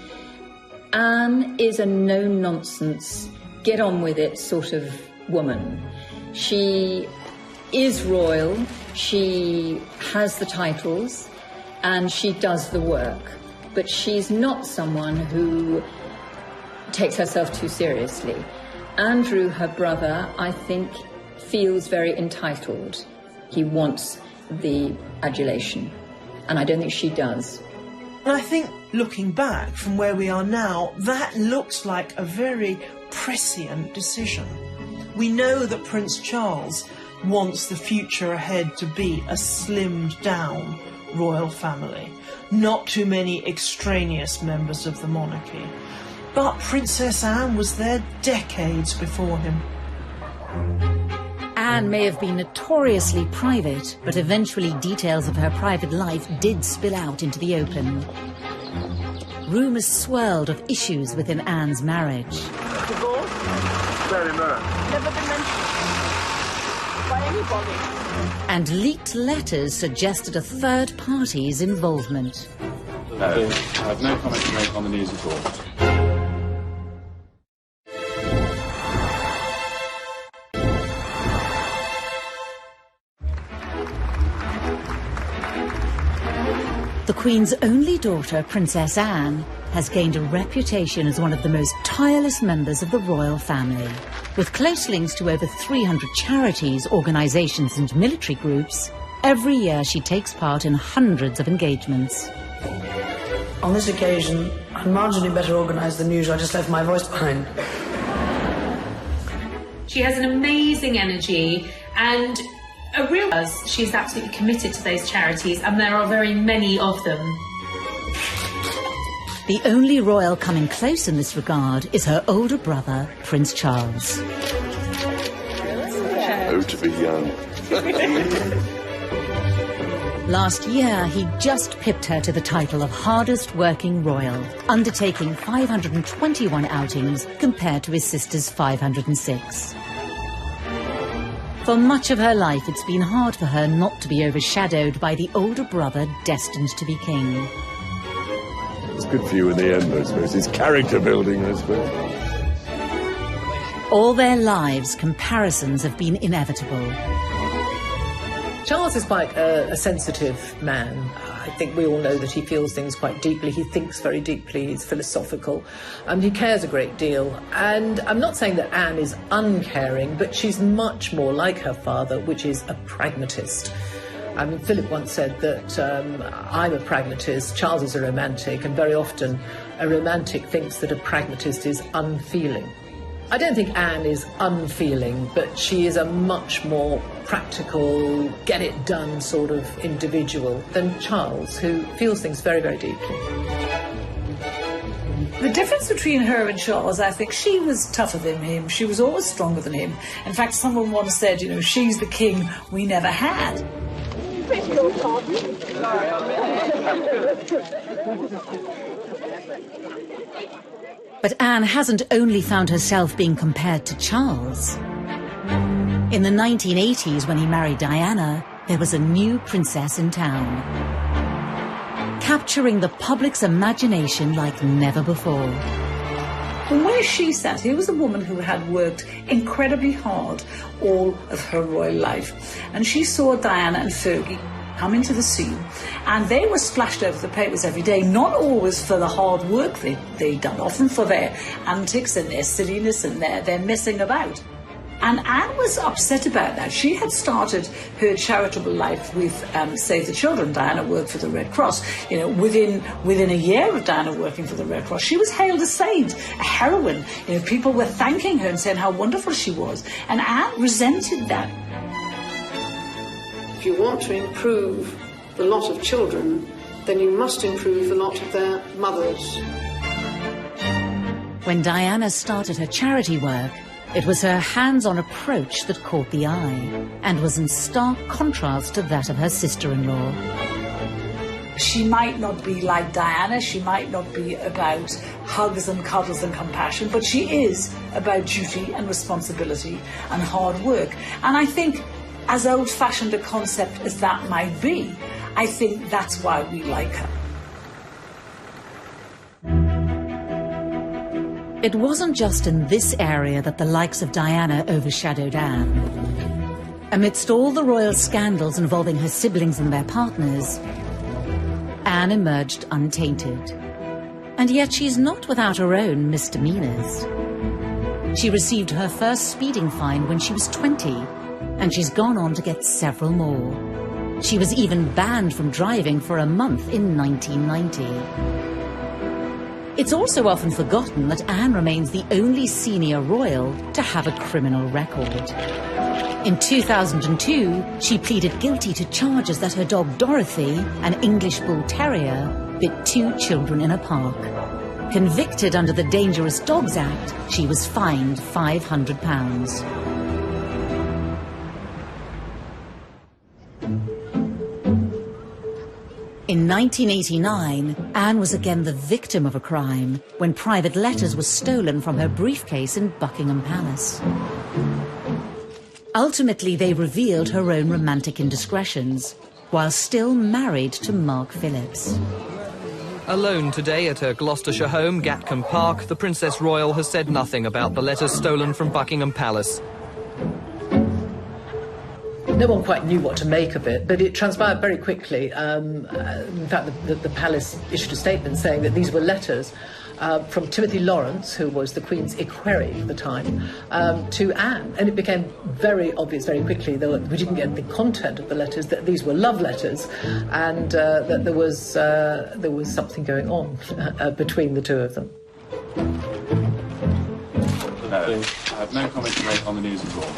Anne is a no-nonsense, get-on-with-it sort of woman. She is royal, she has the titles, and she does the work. But she's not someone who takes herself too seriously. Andrew, her brother, I think, feels very entitled. He wants the adulation, and I don't think she does. And I think, looking back from where we are now, that looks like a very prescient decision. We know that Prince Charles wants the future ahead to be a slimmed-down royal family, not too many extraneous members of the monarchy. But Princess Anne was there decades before him. Anne may have been notoriously private, but eventually details of her private life did spill out into the open. Rumours swirled of issues within Anne's marriage. Divorce? Very much. Never been mentioned by anybody. And leaked letters suggested a third party's involvement. No, I have no comment to make on the news at all. The Queen's only daughter, Princess Anne, has gained a reputation as one of the most tireless members of the royal family. With close links to over 300 charities, organisations and military groups, Every year she takes part in hundreds of engagements. On this occasion, I'm marginally better organised than usual. I just left my voice behind. She has an amazing energy and she's absolutely committed to those charities, and there are very many of them. The only royal coming close in this regard is her older brother, Prince Charles. Oh, to be young. Last year, he just pipped her to the title of hardest working royal, undertaking 521 outings compared to his sister's 506. For much of her life, it's been hard for her not to be overshadowed by the older brother destined to be king. It's good for you in the end, I suppose. It's character building, I suppose. All their lives, comparisons have been inevitable. Charles is quite a sensitive man. I think we all know that he feels things quite deeply. He thinks very deeply. He's philosophical. He cares a great deal. And I'm not saying that Anne is uncaring, but she's much more like her father, which is a pragmatist. I mean, Philip once said that I'm a pragmatist, Charles is a romantic, and very often a romantic thinks that a pragmatist is unfeeling. I don't think Anne is unfeeling, but she is a much more practical, get-it-done sort of individual than Charles, who feels things very, very deeply. The difference between her and Charles, I think she was tougher than him. She was always stronger than him. In fact, someone once said, you know, she's the king we never had. But Anne hasn't only found herself being compared to Charles. In the 1980s, when he married Diana, there was a new princess in town, capturing the public's imagination like never before. From where she sat, here was a woman who had worked incredibly hard all of her royal life. And she saw Diana and Fergie come into the scene, and they were splashed over the papers every day, not always for the hard work they'd done, often for their antics and their silliness and their messing about. And Anne was upset about that. She had started her charitable life with Save the Children. Diana worked for the Red Cross. You know, within a year of Diana working for the Red Cross, she was hailed a saint, a heroine. You know, people were thanking her and saying how wonderful she was. And Anne resented that. If you want to improve the lot of children, then you must improve the lot of their mothers. When Diana started her charity work, it was her hands-on approach that caught the eye and was in stark contrast to that of her sister-in-law. She might not be like Diana, she might not be about hugs and cuddles and compassion, but she is about duty and responsibility and hard work. And I think, as old-fashioned a concept as that might be, I think that's why we like her. It wasn't just in this area that the likes of Diana overshadowed Anne. Amidst all the royal scandals involving her siblings and their partners, Anne emerged untainted. And yet she's not without her own misdemeanors. She received her first speeding fine when she was 20, and she's gone on to get several more. She was even banned from driving for a month in 1990. It's also often forgotten that Anne remains the only senior royal to have a criminal record. In 2002, she pleaded guilty to charges that her dog Dorothy, an English Bull Terrier, bit 2 children in a park. Convicted under the Dangerous Dogs Act, she was fined £500. In 1989, Anne was again the victim of a crime when private letters were stolen from her briefcase in Buckingham Palace. Ultimately, they revealed her own romantic indiscretions, while still married to Mark Phillips. Alone today at her Gloucestershire home, Gatcombe Park, the Princess Royal has said nothing about the letters stolen from Buckingham Palace. No one quite knew what to make of it, but it transpired very quickly. In fact, the palace issued a statement saying that these were letters from Timothy Lawrence, who was the Queen's equerry at the time, to Anne. And it became very obvious very quickly, though we didn't get the content of the letters, that these were love letters, and that there was something going on between the two of them. No, I have no comment to make on the news at all.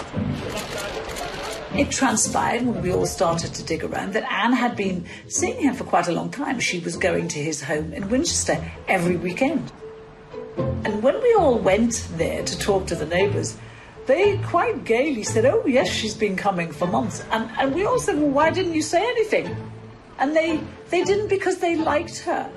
It transpired when we all started to dig around that Anne had been seeing him for quite a long time. She was going to his home in Winchester every weekend. And when we all went there to talk to the neighbours, they quite gaily said, oh yes, she's been coming for months. And we all said, well, why didn't you say anything? And they didn't, because they liked her.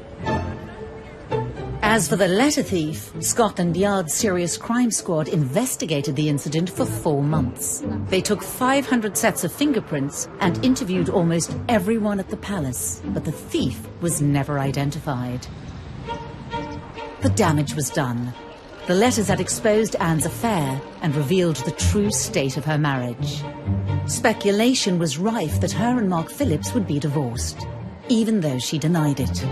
As for the letter thief, Scotland Yard's Serious Crime Squad investigated the incident for 4 months. They took 500 sets of fingerprints and interviewed almost everyone at the palace, but the thief was never identified. The damage was done. The letters had exposed Anne's affair and revealed the true state of her marriage. Speculation was rife that her and Mark Phillips would be divorced, even though she denied it.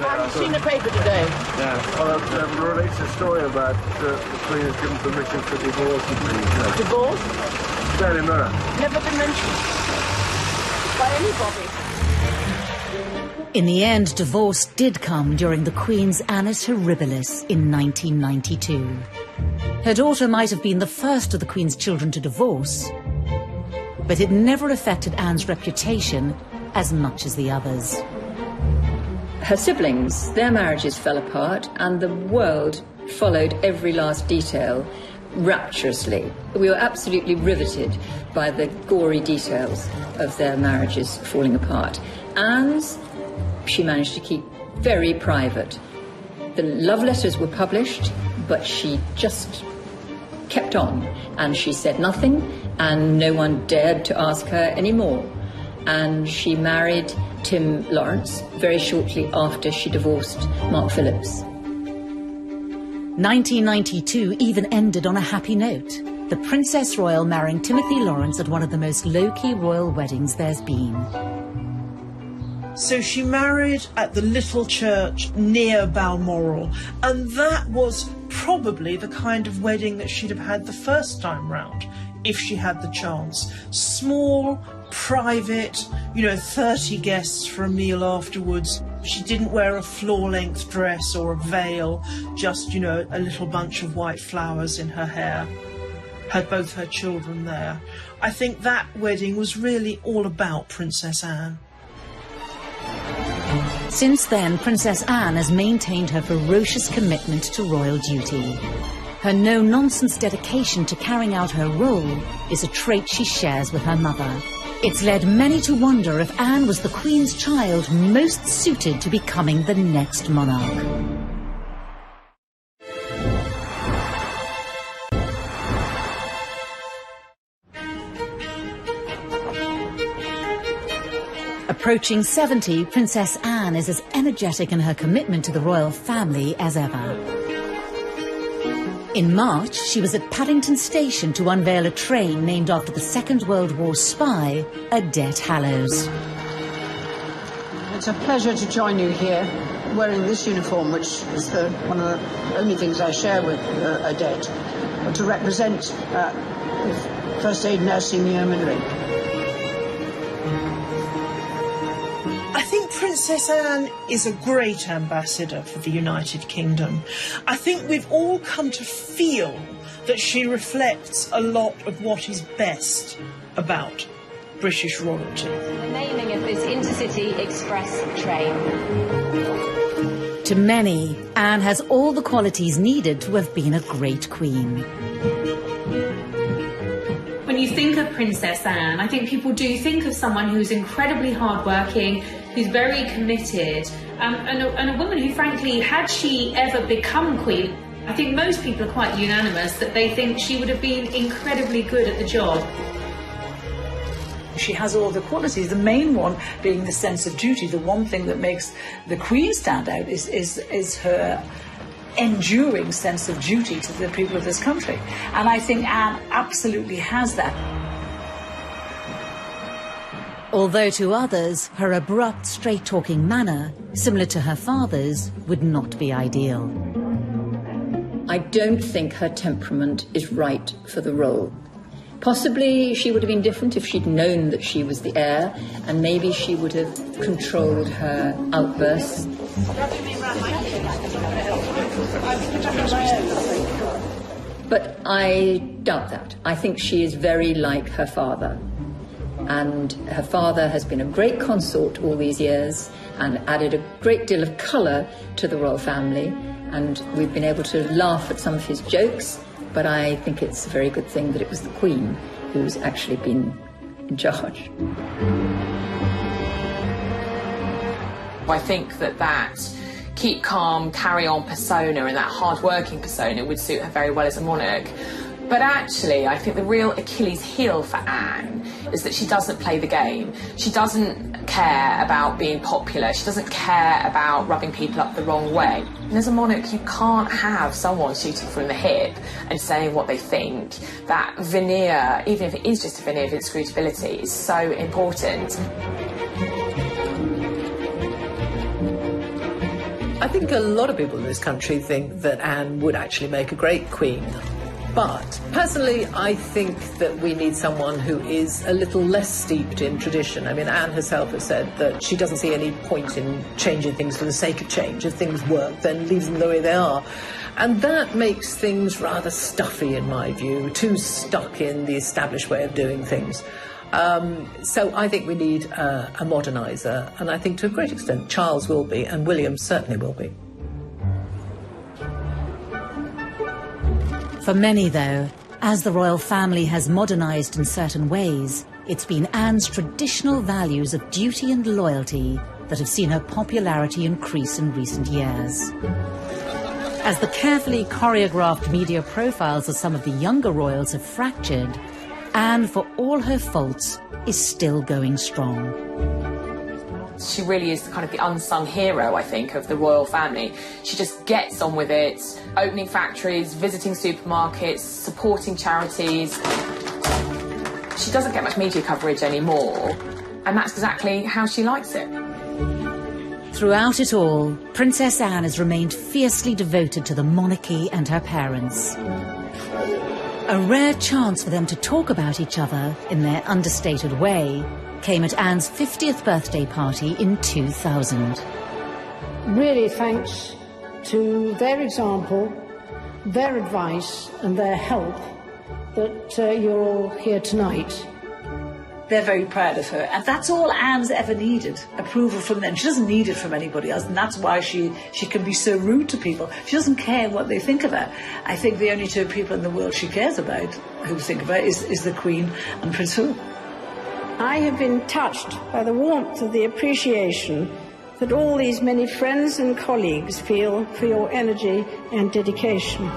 Have you seen the paper today? Yeah. Well, it relates a story about the Queen has given permission for divorce and things. Divorce? Daily Mirror. Never been mentioned by anybody. In the end, divorce did come during the Queen's Annus Horribilis in 1992. Her daughter might have been the first of the Queen's children to divorce, but it never affected Anne's reputation as much as the others. Her siblings, their marriages fell apart, and the world followed every last detail rapturously. We were absolutely riveted by the gory details of their marriages falling apart. Anne's, she managed to keep very private. The love letters were published, but she just kept on, and she said nothing, and no one dared to ask her anymore. And she married Tim Lawrence very shortly after she divorced Mark Phillips. 1992 even ended on a happy note. The Princess Royal marrying Timothy Lawrence at one of the most low-key royal weddings there's been. So she married at the little church near Balmoral, and that was probably the kind of wedding that she'd have had the first time round, if she had the chance. Small, private, 30 guests for a meal afterwards. She didn't wear a floor-length dress or a veil, just, a little bunch of white flowers in her hair. Had both her children there. I think that wedding was really all about Princess Anne. Since then, Princess Anne has maintained her ferocious commitment to royal duty. Her no-nonsense dedication to carrying out her role is a trait she shares with her mother. It's led many to wonder if Anne was the Queen's child most suited to becoming the next monarch. Approaching 70, Princess Anne is as energetic in her commitment to the royal family as ever. In March, she was at Paddington Station to unveil a train named after the Second World War spy, Odette Hallows. It's a pleasure to join you here, wearing this uniform, which is one of the only things I share with Odette, but to represent First Aid Nursing Yeomanry. I think Princess Anne is a great ambassador for the United Kingdom. I think we've all come to feel that she reflects a lot of what is best about British royalty. The naming of this intercity express train. To many, Anne has all the qualities needed to have been a great queen. When you think of Princess Anne, I think people do think of someone who's incredibly hardworking, who's very committed, and a woman who, frankly, had she ever become queen, I think most people are quite unanimous that they think she would have been incredibly good at the job. She has all the qualities, the main one being the sense of duty. The one thing that makes the Queen stand out is her enduring sense of duty to the people of this country. And I think Anne absolutely has that. Although to others, her abrupt, straight-talking manner, similar to her father's, would not be ideal. I don't think her temperament is right for the role. Possibly she would have been different if she'd known that she was the heir, and maybe she would have controlled her outbursts. But I doubt that. I think she is very like her father. And her father has been a great consort all these years and added a great deal of colour to the royal family. And we've been able to laugh at some of his jokes, but I think it's a very good thing that it was the Queen who's actually been in charge. I think that keep calm, carry on persona and that hard-working persona would suit her very well as a monarch. But actually, I think the real Achilles heel for Anne is that she doesn't play the game. She doesn't care about being popular. She doesn't care about rubbing people up the wrong way. And as a monarch, you can't have someone shooting from the hip and saying what they think. That veneer, even if it is just a veneer of inscrutability, is so important. I think a lot of people in this country think that Anne would actually make a great queen. But personally, I think that we need someone who is a little less steeped in tradition. I mean, Anne herself has said that she doesn't see any point in changing things for the sake of change. If things work, then leave them the way they are. And that makes things rather stuffy, in my view, too stuck in the established way of doing things. So I think we need a moderniser, and I think to a great extent Charles will be, and William certainly will be. For many, though, as the royal family has modernised in certain ways, it's been Anne's traditional values of duty and loyalty that have seen her popularity increase in recent years. As the carefully choreographed media profiles of some of the younger royals have fractured, Anne, for all her faults, is still going strong. She really is kind of the unsung hero, I think, of the royal family. She just gets on with it, opening factories, visiting supermarkets, supporting charities. She doesn't get much media coverage anymore, and that's exactly how she likes it. Throughout it all, Princess Anne has remained fiercely devoted to the monarchy and her parents. A rare chance for them to talk about each other in their understated way came at Anne's 50th birthday party in 2000. Really thanks to their example, their advice and their help that you're all here tonight. They're very proud of her, and that's all Anne's ever needed, approval from them. She doesn't need it from anybody else, and that's why she can be so rude to people. She doesn't care what they think of her. I think the only two people in the world she cares about who think of her is the Queen and Prince Philip. I have been touched by the warmth of the appreciation that all these many friends and colleagues feel for your energy and dedication.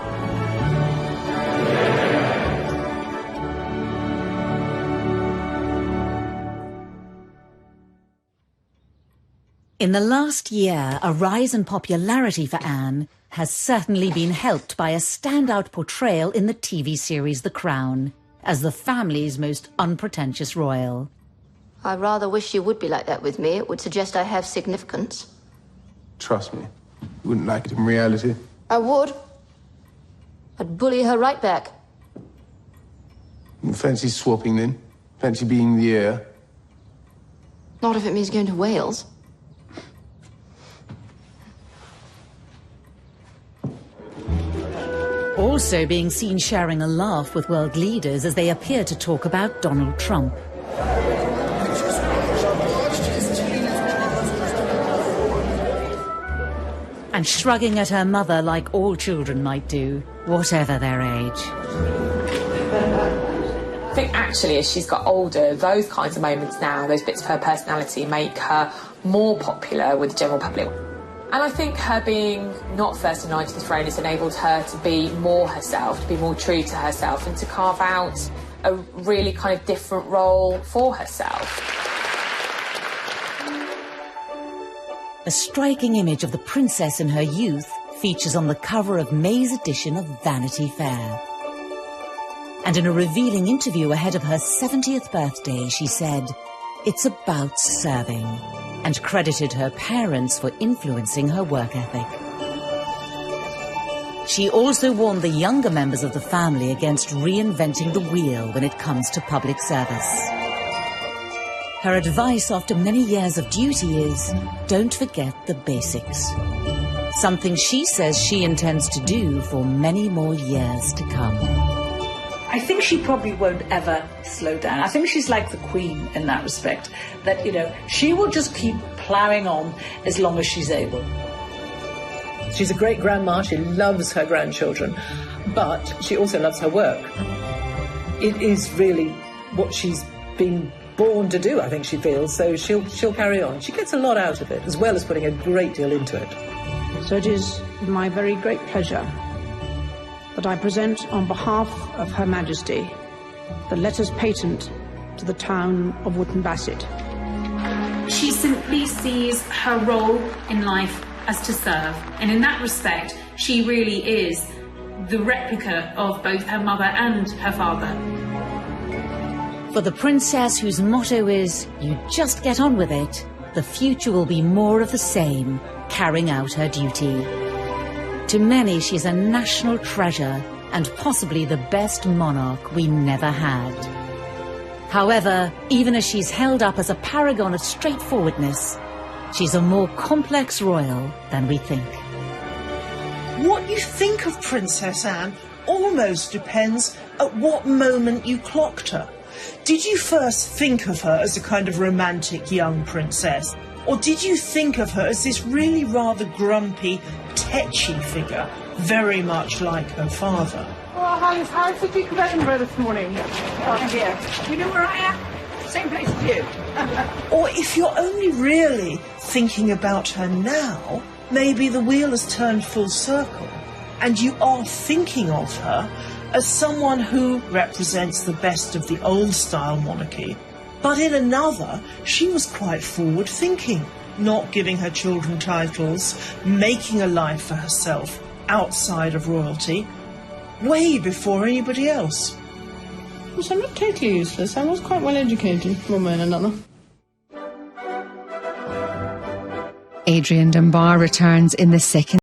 In the last year, a rise in popularity for Anne has certainly been helped by a standout portrayal in the TV series The Crown as the family's most unpretentious royal. I rather wish you would be like that with me. It would suggest I have significance. Trust me, you wouldn't like it in reality. I would. I'd bully her right back. Fancy swapping then? Fancy being the heir? Not if it means going to Wales. Also being seen sharing a laugh with world leaders as they appear to talk about Donald Trump. And shrugging at her mother like all children might do, whatever their age. I think actually as she's got older, those kinds of moments now, those bits of her personality make her more popular with the general public. And I think her being not first in line to the throne has enabled her to be more herself, to be more true to herself and to carve out a really kind of different role for herself. A striking image of the princess in her youth features on the cover of May's edition of Vanity Fair. And in a revealing interview ahead of her 70th birthday, she said, it's about serving, and credited her parents for influencing her work ethic. She also warned the younger members of the family against reinventing the wheel when it comes to public service. Her advice after many years of duty is, don't forget the basics. Something she says she intends to do for many more years to come. I think she probably won't ever slow down. I think she's like the Queen in that respect, that, you know, she will just keep ploughing on as long as she's able. She's a great grandma, she loves her grandchildren, but she also loves her work. It is really what she's been born to do, I think she feels, so she'll carry on. She gets a lot out of it, as well as putting a great deal into it. So it is my very great pleasure that I present on behalf of Her Majesty the letters patent to the town of Wootton Bassett. She simply sees her role in life as to serve, and in that respect she really is the replica of both her mother and her father. For the princess whose motto is, you just get on with it, the future will be more of the same, carrying out her duty. To many, she's a national treasure and possibly the best monarch we never had. However, even as she's held up as a paragon of straightforwardness, she's a more complex royal than we think. What you think of Princess Anne almost depends at what moment you clocked her. Did you first think of her as a kind of romantic young princess? Or did you think of her as this really rather grumpy, tetchy figure, very much like her father? Oh, how's the Duke of Edinburgh this morning? Oh, dear. You know where I am? Same place as you. Or if you're only really thinking about her now, maybe the wheel has turned full circle, and you are thinking of her as someone who represents the best of the old-style monarchy. But in another, she was quite forward-thinking, not giving her children titles, making a life for herself outside of royalty, way before anybody else. Well, I'm not totally useless. I was quite well educated, one way and another. Adrian Dunbar returns in the second.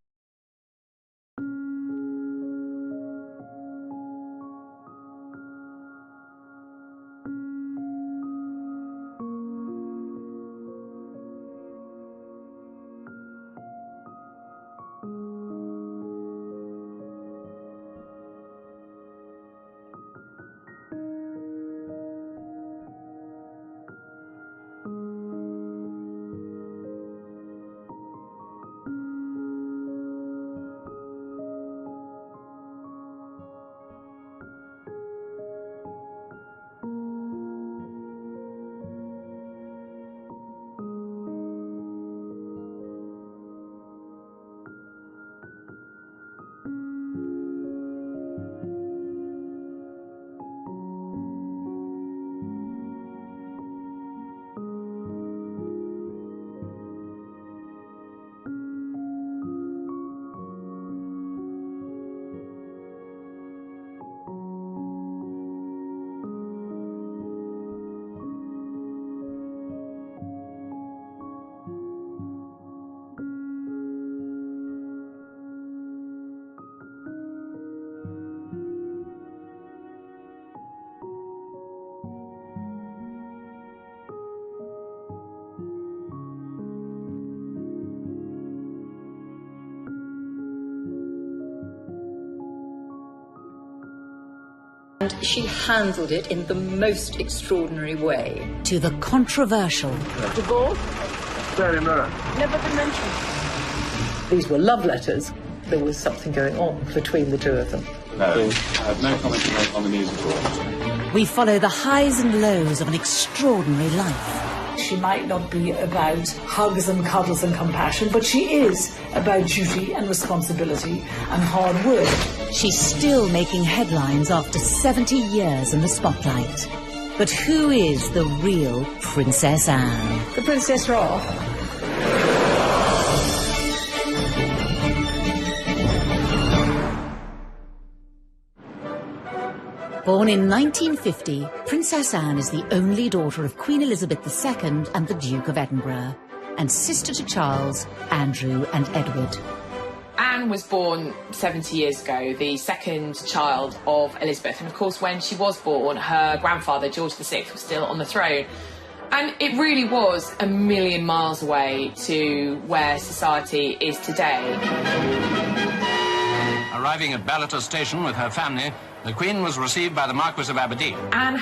And she handled it in the most extraordinary way. To the controversial. Divorce? Very much. Never been mentioned. These were love letters. There was something going on between the two of them. No, I have no comment to make on the news at all. We follow the highs and lows of an extraordinary life. She might not be about hugs and cuddles and compassion, but she is about duty and responsibility and hard work. She's still making headlines after 70 years in the spotlight. But who is the real Princess Anne? The Princess Royal. Born in 1950, Princess Anne is the only daughter of Queen Elizabeth II and the Duke of Edinburgh, and sister to Charles, Andrew and Edward. Anne was born 70 years ago, the second child of Elizabeth. And of course, when she was born, her grandfather, George VI, was still on the throne. And it really was a million miles away to where society is today. Arriving at Ballater Station with her family, the Queen was received by the Marquis of Aberdeen. Anne